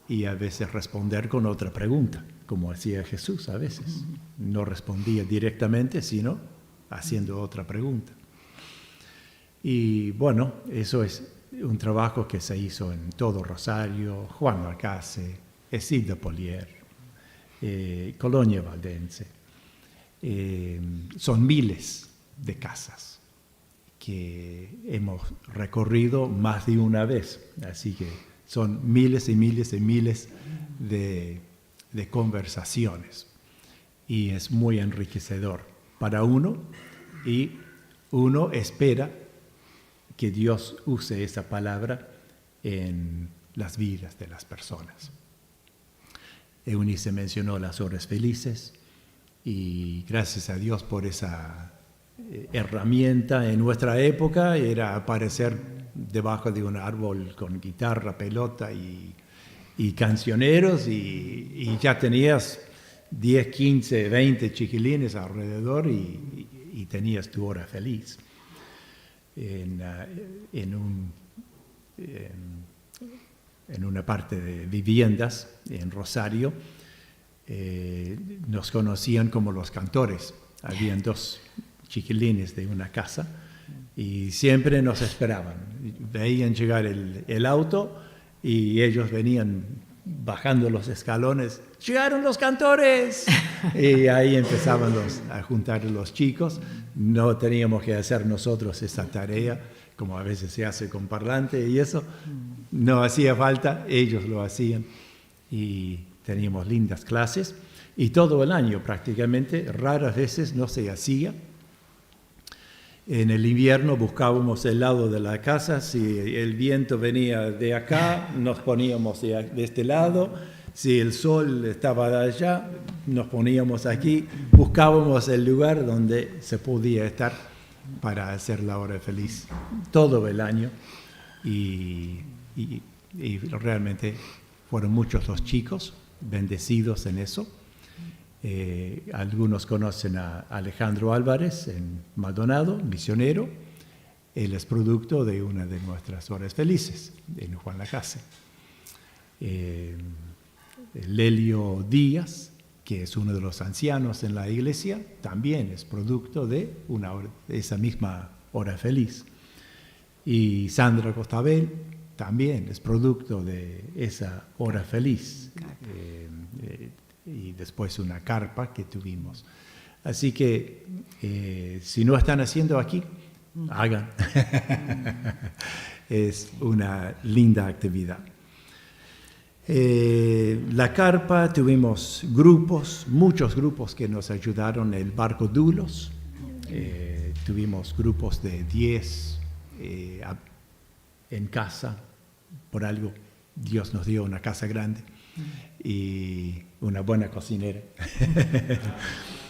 Y a veces responder con otra pregunta, como hacía Jesús a veces. No respondía directamente, sino haciendo otra pregunta. Y bueno, eso es un trabajo que se hizo en todo Rosario, Juan Lacase, Isilda Polier, Colonia Valdense. Son miles de casas que hemos recorrido más de una vez, así que son miles y miles y miles de conversaciones y es muy enriquecedor para uno y uno espera que Dios use esa palabra en las vidas de las personas. Eunice mencionó las horas felices y gracias a Dios por esa herramienta. En nuestra época era aparecer debajo de un árbol con guitarra, pelota y cancioneros y ya tenías 10, 15, 20 chiquilines alrededor y tenías tu hora feliz. En una parte de viviendas en Rosario nos conocían como los cantores. Habían 2 chiquilines de una casa y siempre nos esperaban. Veían llegar el auto y ellos venían bajando los escalones. ¡Llegaron los cantores! Y ahí empezaban a juntar los chicos. No teníamos que hacer nosotros esa tarea, como a veces se hace con parlante y eso. No hacía falta, ellos lo hacían. Y teníamos lindas clases. Y todo el año prácticamente, raras veces no se hacía. En el invierno buscábamos el lado de la casa, si el viento venía de acá, nos poníamos de este lado, si el sol estaba de allá, nos poníamos aquí, buscábamos el lugar donde se podía estar para hacer la hora feliz todo el año y realmente fueron muchos los chicos bendecidos en eso. Algunos conocen a Alejandro Álvarez en Maldonado, misionero. Él es producto de una de nuestras horas felices, en Juan Lacase. Lelio Díaz, que es uno de los ancianos en la iglesia, también es producto de esa misma hora feliz. Y Sandra Costabel también es producto de esa hora feliz. Y después una carpa que tuvimos. Así que si no están haciendo aquí, hagan. Es una linda actividad. La carpa, tuvimos grupos, muchos grupos que nos ayudaron, el barco Dulos. Tuvimos grupos de 10 en casa, por algo Dios nos dio una casa grande y una buena cocinera.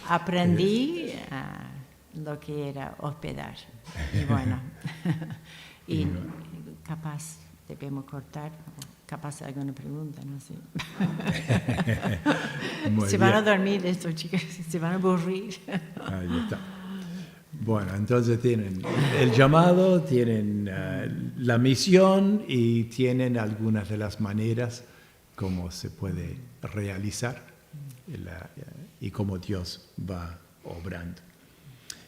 Aprendí lo que era hospedar. Y bueno, y capaz debemos cortar, capaz alguna pregunta, no sé. Se van a dormir estos chicos, se van a aburrir. Ahí está. Bueno, entonces tienen el llamado, tienen la misión y tienen algunas de las maneras como se puede realizar y cómo Dios va obrando.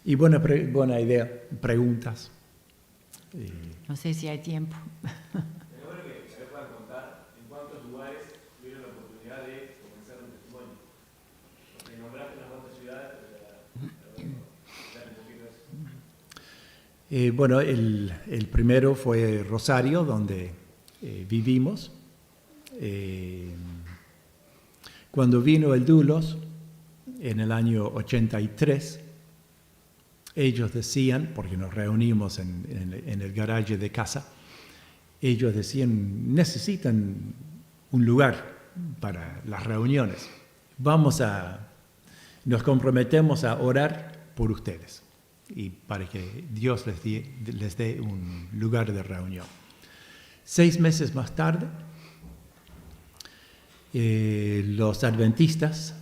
Y buena idea, preguntas. No sé si hay tiempo. Mejor que se puedan contar en cuántos lugares tuvieron la oportunidad de comenzar un testimonio. Porque nombraste unas cuantas ciudades, pero dar un poquito de eso. Bueno, el primero fue Rosario, donde vivimos. Cuando vino el Dulos, en el año 83, ellos decían, porque nos reunimos en el garaje de casa, ellos decían, necesitan un lugar para las reuniones. Nos comprometemos a orar por ustedes y para que Dios les dé un lugar de reunión. 6 meses más tarde, los adventistas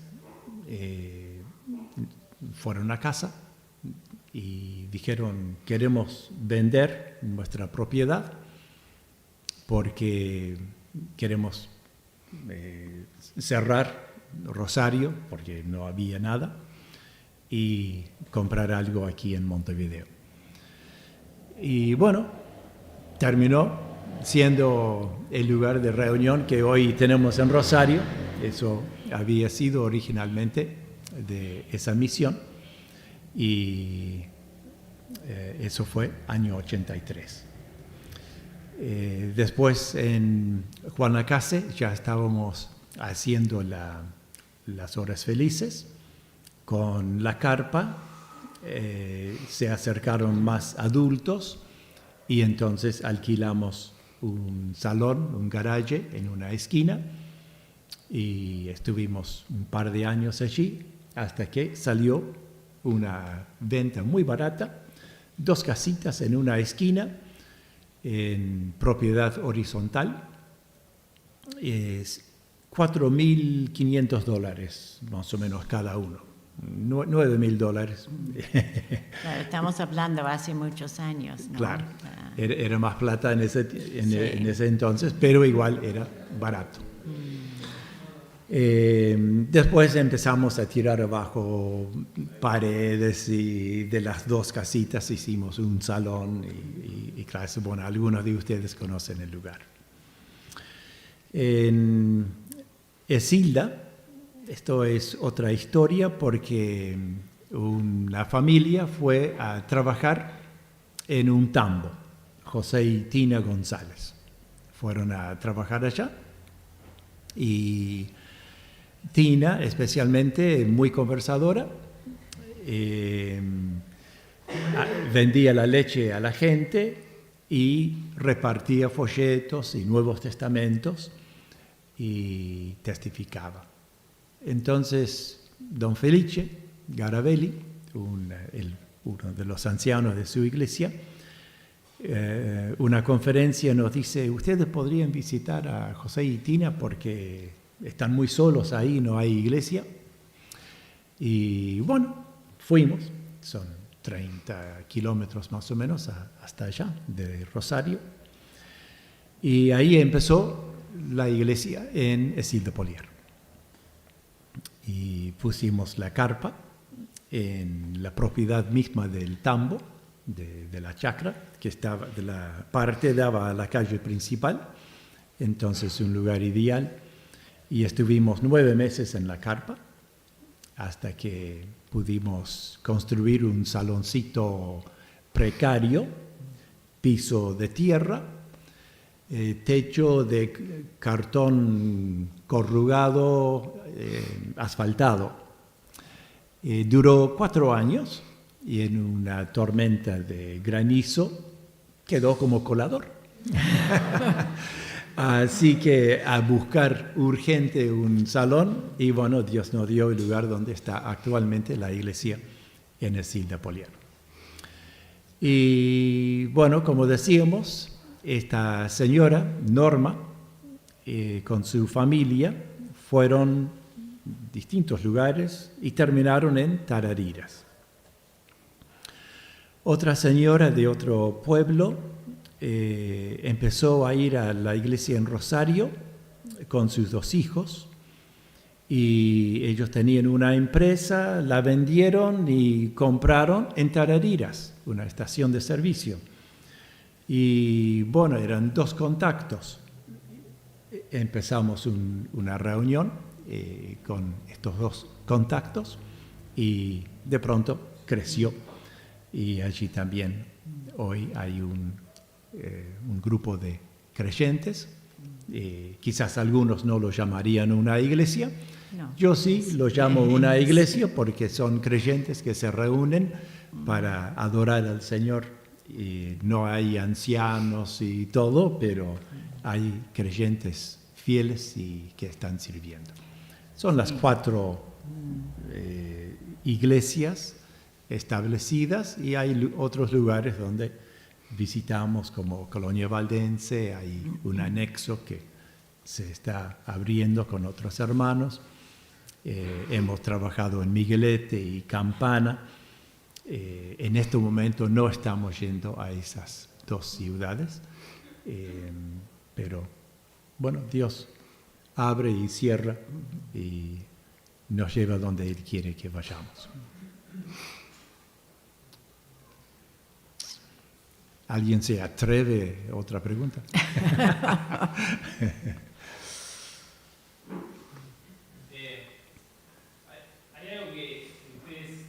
fueron a casa y dijeron, queremos vender nuestra propiedad porque queremos cerrar Rosario porque no había nada y comprar algo aquí en Montevideo. Y bueno, terminó siendo el lugar de reunión que hoy tenemos en Rosario. Eso había sido originalmente de esa misión y eso fue año 83. Después en Guanacaste ya estábamos haciendo las horas felices con la carpa. Se acercaron más adultos y entonces alquilamos un salón, un garaje en una esquina y estuvimos un par de años allí hasta que salió una venta muy barata, 2 casitas en una esquina en propiedad horizontal, es $4.500 más o menos cada uno, $9.000. Claro, estamos hablando hace muchos años, ¿no? Claro, era más plata en ese entonces, pero igual era barato. Después empezamos a tirar abajo paredes y de las 2 casitas hicimos un salón y claro, bueno, algunos de ustedes conocen el lugar. En Esilda, esto es otra historia porque una familia fue a trabajar en un tambo, José y Tina González. Fueron a trabajar allá y Tina, especialmente, muy conversadora, vendía la leche a la gente y repartía folletos y Nuevos Testamentos y testificaba. Entonces, don Felice Garabelli, uno de los ancianos de su iglesia, una conferencia nos dice, ustedes podrían visitar a José y Tina porque están muy solos ahí, no hay iglesia. Y bueno, fuimos, son 30 kilómetros más o menos hasta allá, de Rosario. Y ahí empezó la iglesia en Esilda Polier. Y pusimos la carpa en la propiedad misma del tambo, de la chacra, que estaba, de la parte daba a la calle principal, entonces un lugar ideal. Y estuvimos 9 meses en la carpa, hasta que pudimos construir un saloncito precario, piso de tierra, techo de cartón corrugado, asfaltado. Duró 4 años y en una tormenta de granizo quedó como colador. Así que a buscar urgente un salón y bueno, Dios nos dio el lugar donde está actualmente la iglesia en el Sil de Apoliano. Y bueno, como decíamos, esta señora, Norma, con su familia, fueron a distintos lugares y terminaron en Tarariras. Otra señora de otro pueblo empezó a ir a la iglesia en Rosario con sus 2 hijos y ellos tenían una empresa, la vendieron y compraron en Tarariras, una estación de servicio. Y bueno, eran 2 contactos. Empezamos una reunión con estos 2 contactos y de pronto creció. Y allí también hoy hay un grupo de creyentes. Quizás algunos no lo llamarían una iglesia. No. Yo sí lo llamo una iglesia porque son creyentes que se reúnen para adorar al Señor. Y no hay ancianos y todo, pero hay creyentes fieles y que están sirviendo. Son las 4 iglesias establecidas y hay otros lugares donde visitamos como Colonia Valdense, hay un anexo que se está abriendo con otros hermanos. Hemos trabajado en Miguelete y Campana. En este momento no estamos yendo a esas 2 ciudades, pero bueno, Dios abre y cierra y nos lleva donde Él quiere que vayamos. ¿Alguien se atreve a otra pregunta? ¿Hay algo que ustedes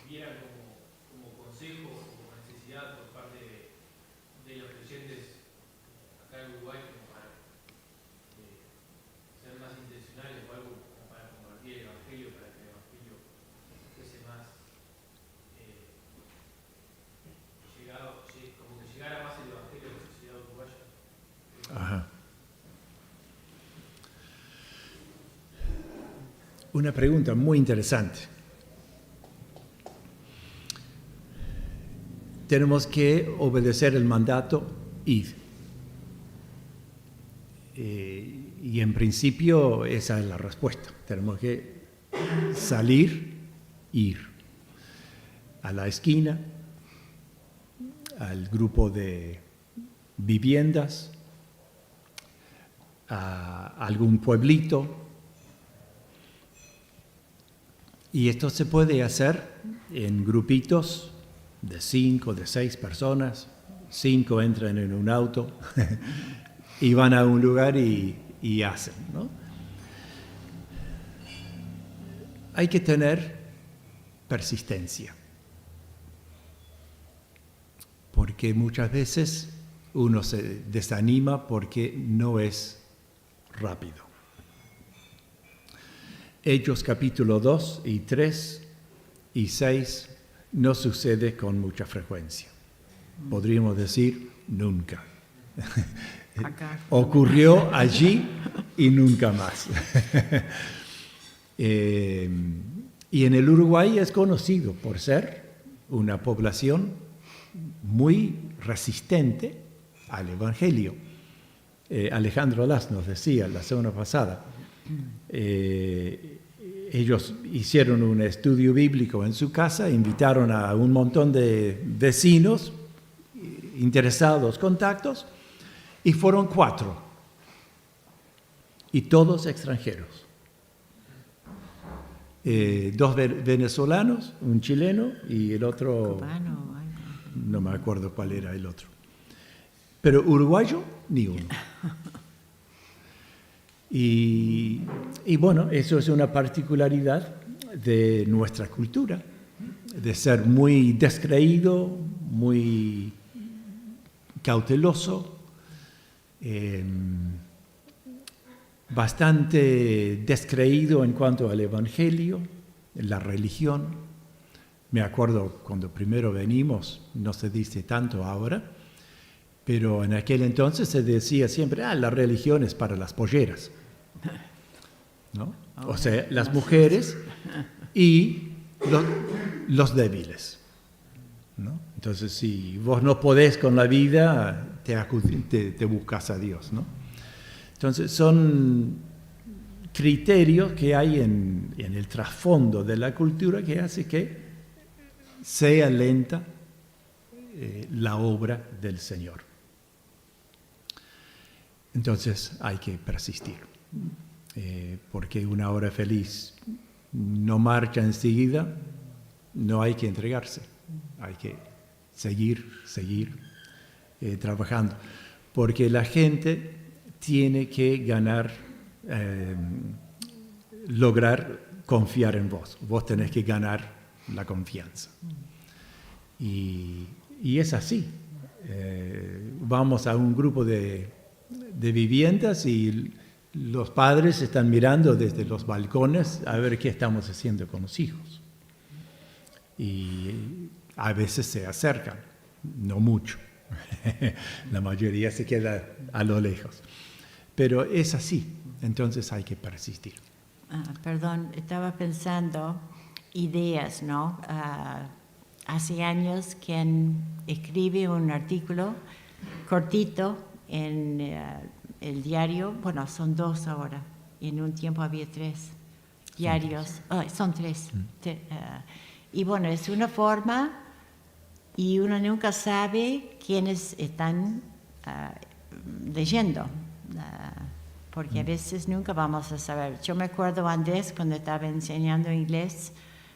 vieran como consejo o como necesidad por parte de los creyentes acá en Uruguay como para ser más intencionales o algo como para compartir el Evangelio, para que el Evangelio fuese más como que llegara más el Evangelio a la sociedad uruguaya? Ajá. Una pregunta muy interesante. Tenemos que obedecer el mandato, id. Y en principio esa es la respuesta. Tenemos que salir, ir a la esquina, al grupo de viviendas, a algún pueblito. Y esto se puede hacer en grupitos de 5, de 6 personas. 5 entran en un auto y van a un lugar y hacen, ¿no? Hay que tener persistencia, porque muchas veces uno se desanima porque no es rápido. Hechos capítulo 2 y 3 y 6 no sucede con mucha frecuencia. Podríamos decir nunca. Ocurrió allí y nunca más. Y en el Uruguay es conocido por ser una población muy resistente al Evangelio. Alejandro Las nos decía la semana pasada, ellos hicieron un estudio bíblico en su casa, invitaron a un montón de vecinos interesados, contactos, y fueron 4, y todos extranjeros. 2 venezolanos, un chileno y el otro Cubano, no me acuerdo cuál era el otro. Pero uruguayo, ni uno. Y bueno, eso es una particularidad de nuestra cultura, de ser muy descreído, muy cauteloso, bastante descreído en cuanto al Evangelio, la religión. Me acuerdo cuando primero venimos, no se dice tanto ahora, pero en aquel entonces se decía siempre, la religión es para las polleras, ¿no? O sea, las mujeres y los débiles, ¿no? Entonces, si vos no podés con la vida, te buscas a Dios, ¿no? Entonces, son criterios que hay en el trasfondo de la cultura que hace que sea lenta la obra del Señor. Entonces hay que persistir, porque una hora feliz no marcha enseguida, no hay que entregarse, hay que seguir trabajando, porque la gente tiene que lograr confiar en vos. Vos tenés que ganar la confianza. Y es así. Vamos a un grupo de viviendas y los padres están mirando desde los balcones a ver qué estamos haciendo con los hijos. Y a veces se acercan, no mucho. La mayoría se queda a lo lejos. Pero es así, entonces hay que persistir. Perdón, estaba pensando ideas, ¿no? Hace años quien escribe un artículo cortito en el diario, bueno, son 2 ahora, en un tiempo había 3 diarios, son 3. Y bueno, es una forma y uno nunca sabe quiénes están leyendo, porque a veces nunca vamos a saber. Yo me acuerdo Andrés cuando estaba enseñando inglés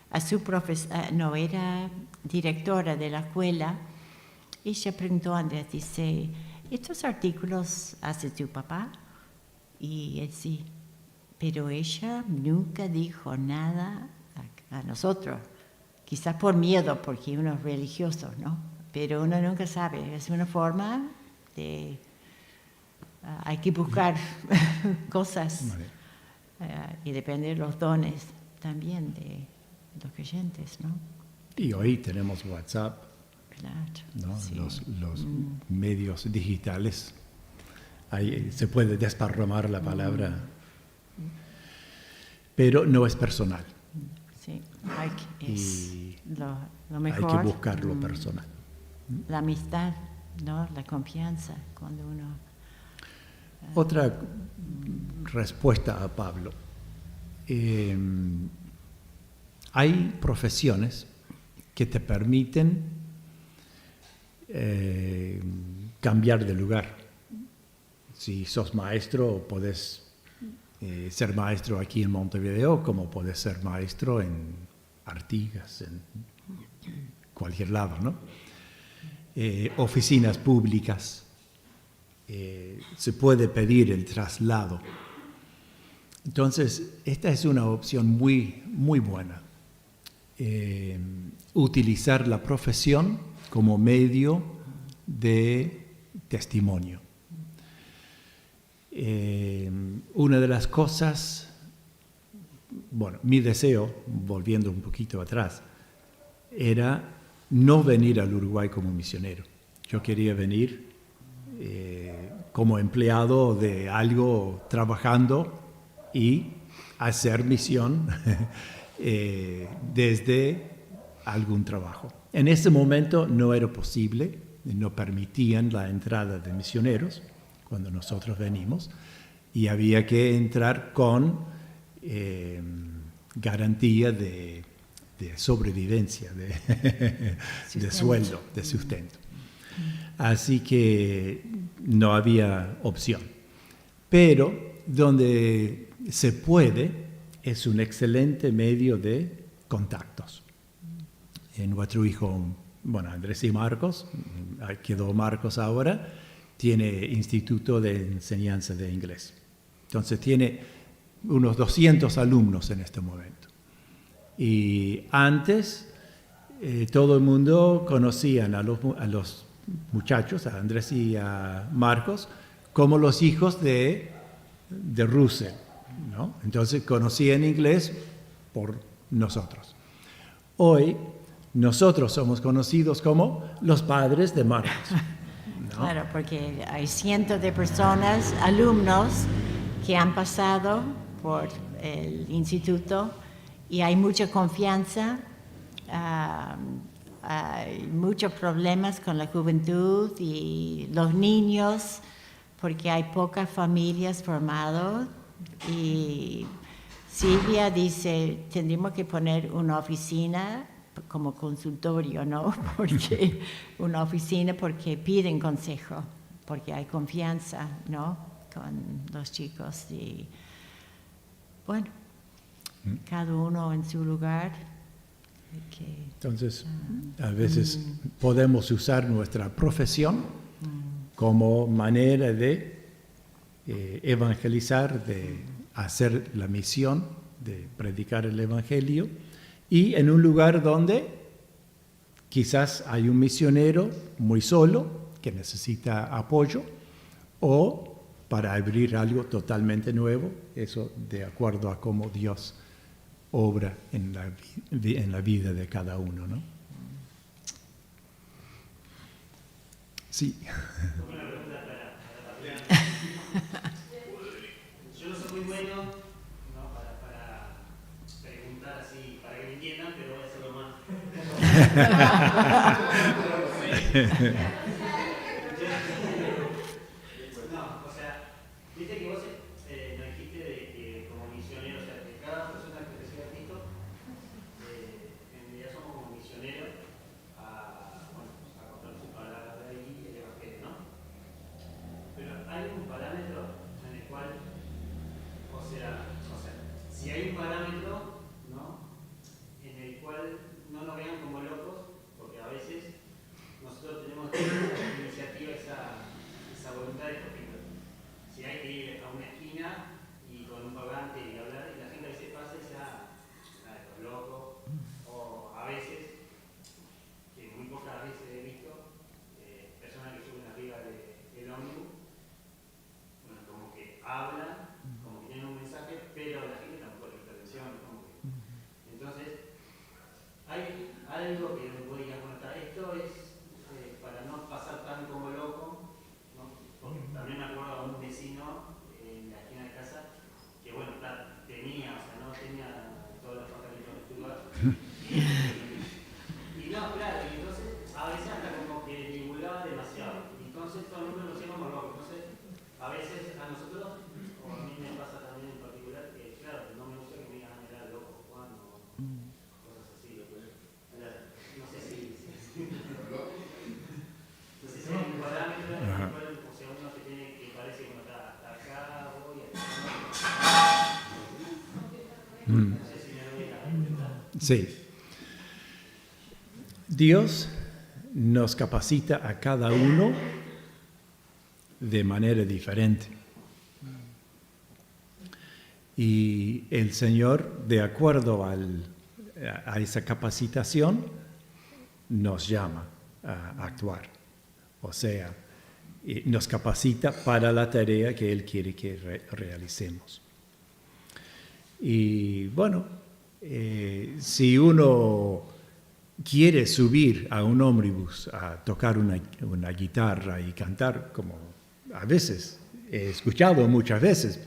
a su profesora, no, era directora de la escuela, y ella preguntó a Andrés, dice, ¿estos artículos hace tu papá? Y él sí, pero ella nunca dijo nada a nosotros, quizás por miedo, porque uno es religioso, ¿no? Pero uno nunca sabe, es una forma de... hay que buscar cosas, y depende de los dones también de los creyentes, ¿no? Y hoy tenemos WhatsApp, Claro, ¿no? sí. Los medios digitales, ahí se puede desparramar la palabra, pero no es personal. Sí, es lo mejor. Hay que buscar lo personal. La amistad, ¿no? La confianza, cuando uno... Otra respuesta a Pablo. Hay profesiones que te permiten cambiar de lugar. Si sos maestro, podés ser maestro aquí en Montevideo, como podés ser maestro en Artigas, en cualquier lado, ¿no? Oficinas públicas. Se puede pedir el traslado. Entonces, esta es una opción muy, muy buena. Utilizar la profesión como medio de testimonio. Una de las cosas, bueno, mi deseo, volviendo un poquito atrás, era no venir al Uruguay como misionero. Yo quería venir como empleado de algo, trabajando y hacer misión desde algún trabajo. En ese momento no era posible, no permitían la entrada de misioneros cuando nosotros venimos, y había que entrar con garantía de sobrevivencia, de sueldo, de sustento. Así que no había opción. Pero donde se puede, es un excelente medio de contactos. Nuestro hijo bueno, Andrés y Marcos, quedó Marcos ahora, tiene Instituto de Enseñanza de Inglés. Entonces tiene unos 200 alumnos en este momento. Y antes todo el mundo conocía a los muchachos, a Andrés y a Marcos, como los hijos de Russell, ¿no? Entonces conocían inglés por nosotros. Hoy nosotros somos conocidos como los padres de Marcos, ¿no? Claro, porque hay cientos de personas, alumnos, que han pasado por el instituto y hay mucha confianza, hay muchos problemas con la juventud y los niños, porque hay pocas familias formadas. Y Silvia dice, tendríamos que poner una oficina como consultorio, ¿no? Porque una oficina porque piden consejo, porque hay confianza, ¿no? Con los chicos y bueno, cada uno en su lugar. Entonces, a veces podemos usar nuestra profesión como manera de evangelizar, de hacer la misión, de predicar el evangelio, y en un lugar donde quizás hay un misionero muy solo que necesita apoyo, o para abrir algo totalmente nuevo, eso de acuerdo a cómo Dios obra en la vida de cada uno, ¿no? Sí. Una pregunta para yo no soy muy bueno, ¿no? para preguntar así, para que me entiendan, pero voy a hacerlo más. No, o sea, viste que vos nos dijiste de que como misionero, o sea, que cada persona que recibe a Cristo, en realidad somos como misioneros a contar su palabra y el Evangelio, ¿no? Pero hay un parámetro en el cual, o sea, si hay un parámetro, ¿no? En el cual no nos vean como locos, porque a veces nosotros tenemos esa iniciativa, esa voluntad de, por ejemplo, si hay que ir a una esquina y con un pagante y hablar, y la gente a veces pasa y dice, estos locos, o a veces, que muy pocas veces he visto, personas que suben arriba del ómnibus, bueno, como que hablan, como que tienen un mensaje, pero la gente tampoco le presta atención, como que. Entonces, hay algo que me puede contar. Esto es para no pasar tan como loco, ¿no? Porque también me acuerdo de un vecino en la esquina de casa que, bueno, tenía, o sea, no tenía todos los papelitos de estudiar. Y no, claro, y entonces a veces hasta como que divulgaba demasiado. Y entonces todo el mundo lo hacía como loco. Entonces, a veces a nosotros, o a mí me pasa también en particular, que claro, no me gusta que me digan, era loco, Juan, o cosas así. No sé si no sé si hay un parámetro en el cual, o sea, uno se tiene que parece que uno está hasta acá, voy a no sé si me voy a entender. Sí. Dios nos capacita a cada uno de manera diferente. Y el Señor, de acuerdo a esa capacitación, nos llama a actuar. O sea, nos capacita para la tarea que Él quiere que realicemos. Y bueno, si uno quiere subir a un ómnibus a tocar una guitarra y cantar, como a veces he escuchado muchas veces,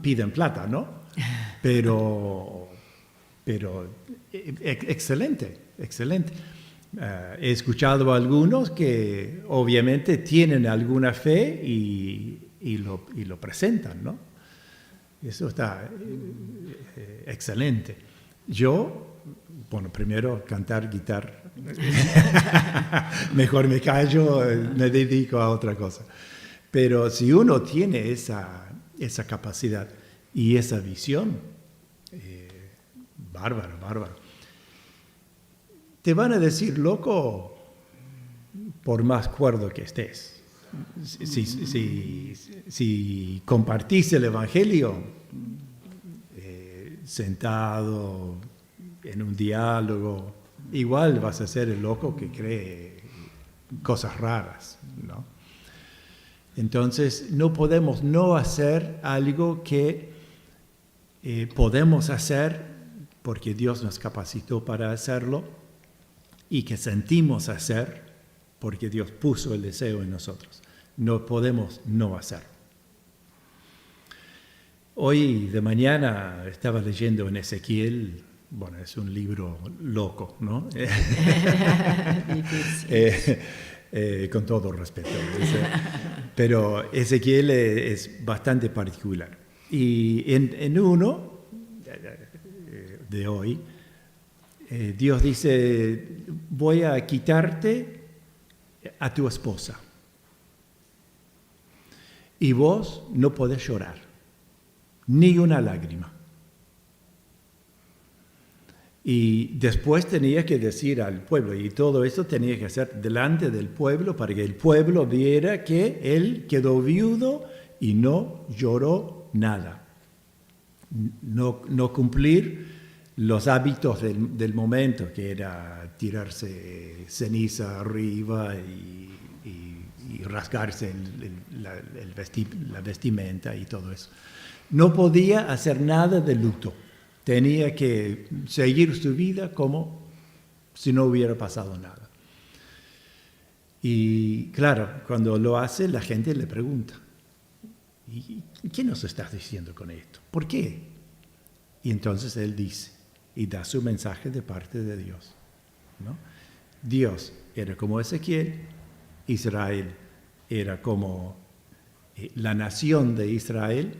piden plata, ¿no? Pero excelente, excelente. He escuchado a algunos que obviamente tienen alguna fe y lo presentan, ¿no? Eso está excelente. Yo, bueno, primero cantar guitarra. Mejor me callo, me dedico a otra cosa. Pero si uno tiene esa capacidad y esa visión, bárbaro, bárbaro. Te van a decir loco por más cuerdo que estés. Si compartís el Evangelio, sentado en un diálogo, igual vas a ser el loco que cree cosas raras, ¿no? Entonces, no podemos no hacer algo que podemos hacer porque Dios nos capacitó para hacerlo y que sentimos hacer porque Dios puso el deseo en nosotros. No podemos no hacerlo. Hoy de mañana estaba leyendo en Ezequiel, bueno, es un libro loco, ¿no? Con todo respeto. Pero Ezequiel es bastante particular. Y en uno de hoy, Dios dice, voy a quitarte a tu esposa. Y vos no podés llorar, ni una lágrima. Y después tenía que decir al pueblo, y todo esto tenía que hacer delante del pueblo para que el pueblo viera que él quedó viudo y no lloró nada. No cumplir los hábitos del momento, que era tirarse ceniza arriba y rasgarse la vestimenta y todo eso. No podía hacer nada de luto. Tenía que seguir su vida como si no hubiera pasado nada. Y claro, cuando lo hace, la gente le pregunta, ¿y qué nos estás diciendo con esto? ¿Por qué? Y entonces él dice, y da su mensaje de parte de Dios, ¿no? Dios era como Ezequiel, Israel era como la nación de Israel.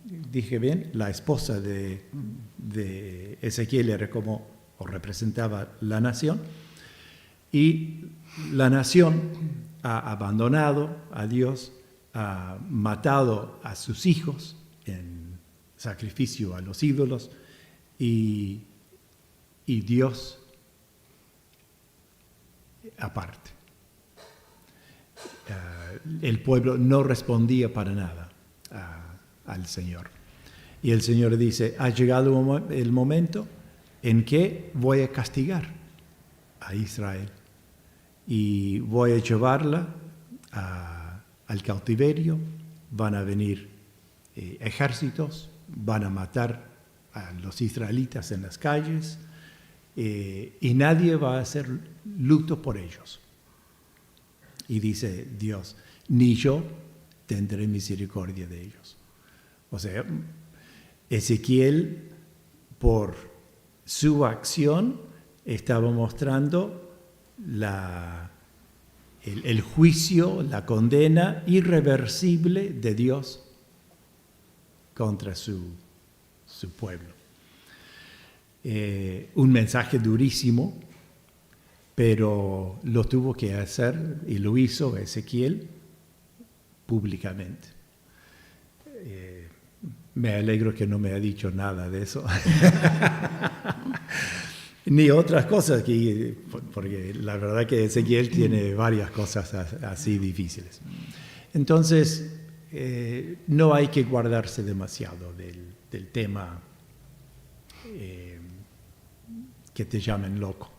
Dije bien, la esposa de Ezequiel era como, o representaba la nación, y la nación ha abandonado a Dios, ha matado a sus hijos en sacrificio a los ídolos, y Dios aparte. El pueblo no respondía para nada al Señor. Y el Señor dice, ha llegado el momento en que voy a castigar a Israel y voy a llevarla al cautiverio, van a venir ejércitos, van a matar a los israelitas en las calles y nadie va a hacer luto por ellos. Y dice Dios, ni yo tendré misericordia de ellos. O sea, Ezequiel, por su acción, estaba mostrando el juicio, la condena irreversible de Dios contra su pueblo. Un mensaje durísimo, pero lo tuvo que hacer y lo hizo Ezequiel públicamente. Me alegro que no me ha dicho nada de eso. Ni otras cosas, porque la verdad que Ezequiel tiene varias cosas así difíciles. Entonces, no hay que guardarse demasiado del tema que te llamen loco.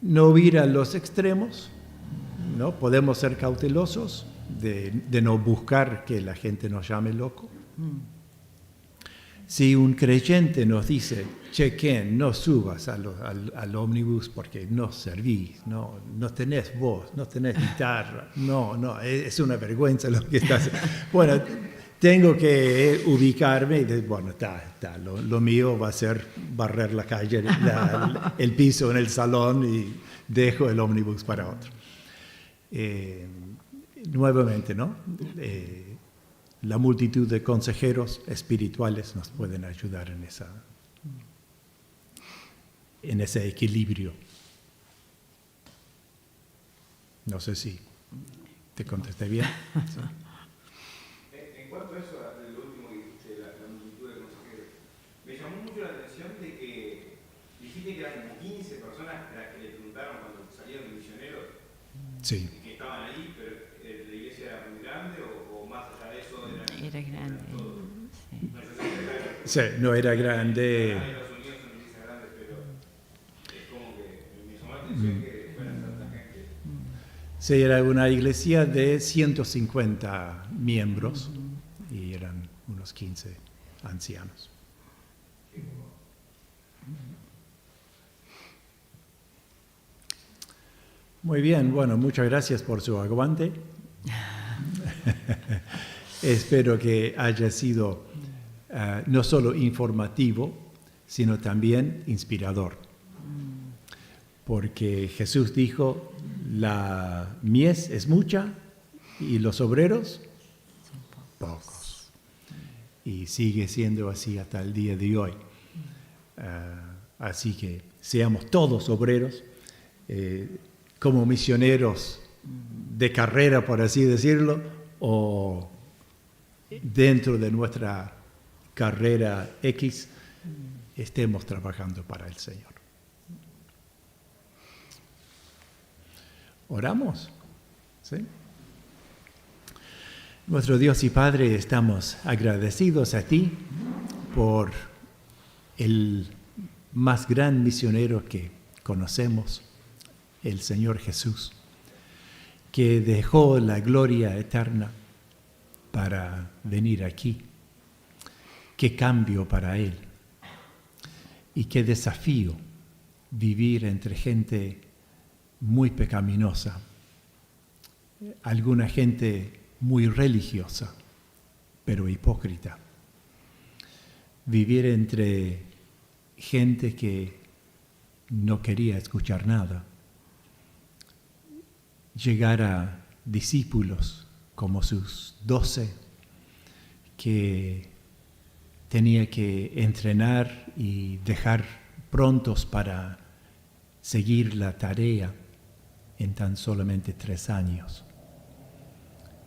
No ir a los extremos, ¿no? Podemos ser cautelosos de no buscar que la gente nos llame loco. Si un creyente nos dice, chequen, no subas al ómnibus porque no servís, no tenés voz, no tenés guitarra, no, es una vergüenza lo que estás haciendo. Bueno, tengo que ubicarme y decir, bueno, está, lo mío va a ser barrer la calle, el piso en el salón y dejo el ómnibus para otro. Nuevamente, ¿no? La multitud de consejeros espirituales nos pueden ayudar en ese equilibrio. No sé si te contesté bien. Sí. En cuanto a eso, lo último que dijiste, la multitud de consejeros, me llamó mucho la atención de que Dijiste que eran como 15 personas las que le preguntaron cuando salieron de misioneros Sí. que estaban ahí, pero la iglesia era muy grande o más allá de eso Era grande. Sí. no sé si era grande. Sí, no era grande. En Estados Unidos son iglesias grandes, pero es como que me llamó la atención que fueran tanta gente. Sí, era una iglesia de 150 miembros y eran unos 15 ancianos. Muy bien, bueno, muchas gracias por su aguante. Espero que haya sido no solo informativo, sino también inspirador. Porque Jesús dijo, la mies es mucha y los obreros pocos. Y sigue siendo así hasta el día de hoy. Así que seamos todos obreros, como misioneros de carrera, por así decirlo, o dentro de nuestra carrera X, estemos trabajando para el Señor. ¿Oramos? ¿Sí? Nuestro Dios y Padre, estamos agradecidos a ti por el más gran misionero que conocemos, el Señor Jesús, que dejó la gloria eterna para venir aquí. Qué cambio para Él y qué desafío vivir entre gente muy pecaminosa, alguna gente muy religiosa, pero hipócrita. Vivir entre gente que no quería escuchar nada. Llegar a discípulos como sus 12 que tenía que entrenar y dejar prontos para seguir la tarea en tan solamente 3 años.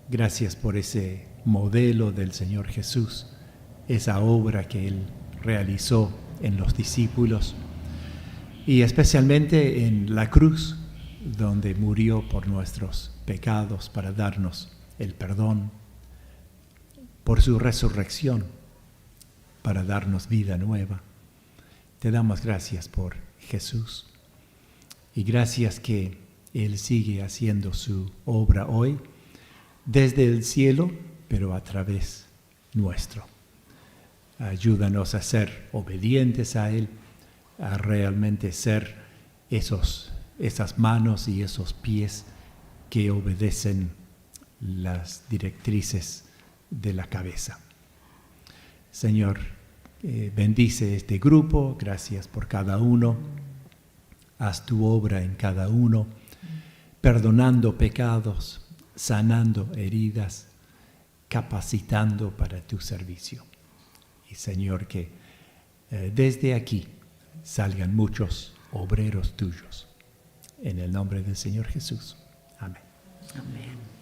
Gracias por ese modelo del Señor Jesús, esa obra que Él realizó en los discípulos y especialmente en la cruz, donde murió por nuestros pecados para darnos el perdón, por su resurrección para darnos vida nueva. Te damos gracias por Jesús y gracias que Él sigue haciendo su obra hoy desde el cielo, pero a través nuestro. Ayúdanos a ser obedientes a Él, a realmente ser esas manos y esos pies que obedecen las directrices de la cabeza. Señor, bendice este grupo, gracias por cada uno, haz tu obra en cada uno, perdonando pecados, sanando heridas, capacitando para tu servicio. Y Señor, que desde aquí salgan muchos obreros tuyos. En el nombre del Señor Jesús. Amén. Amén.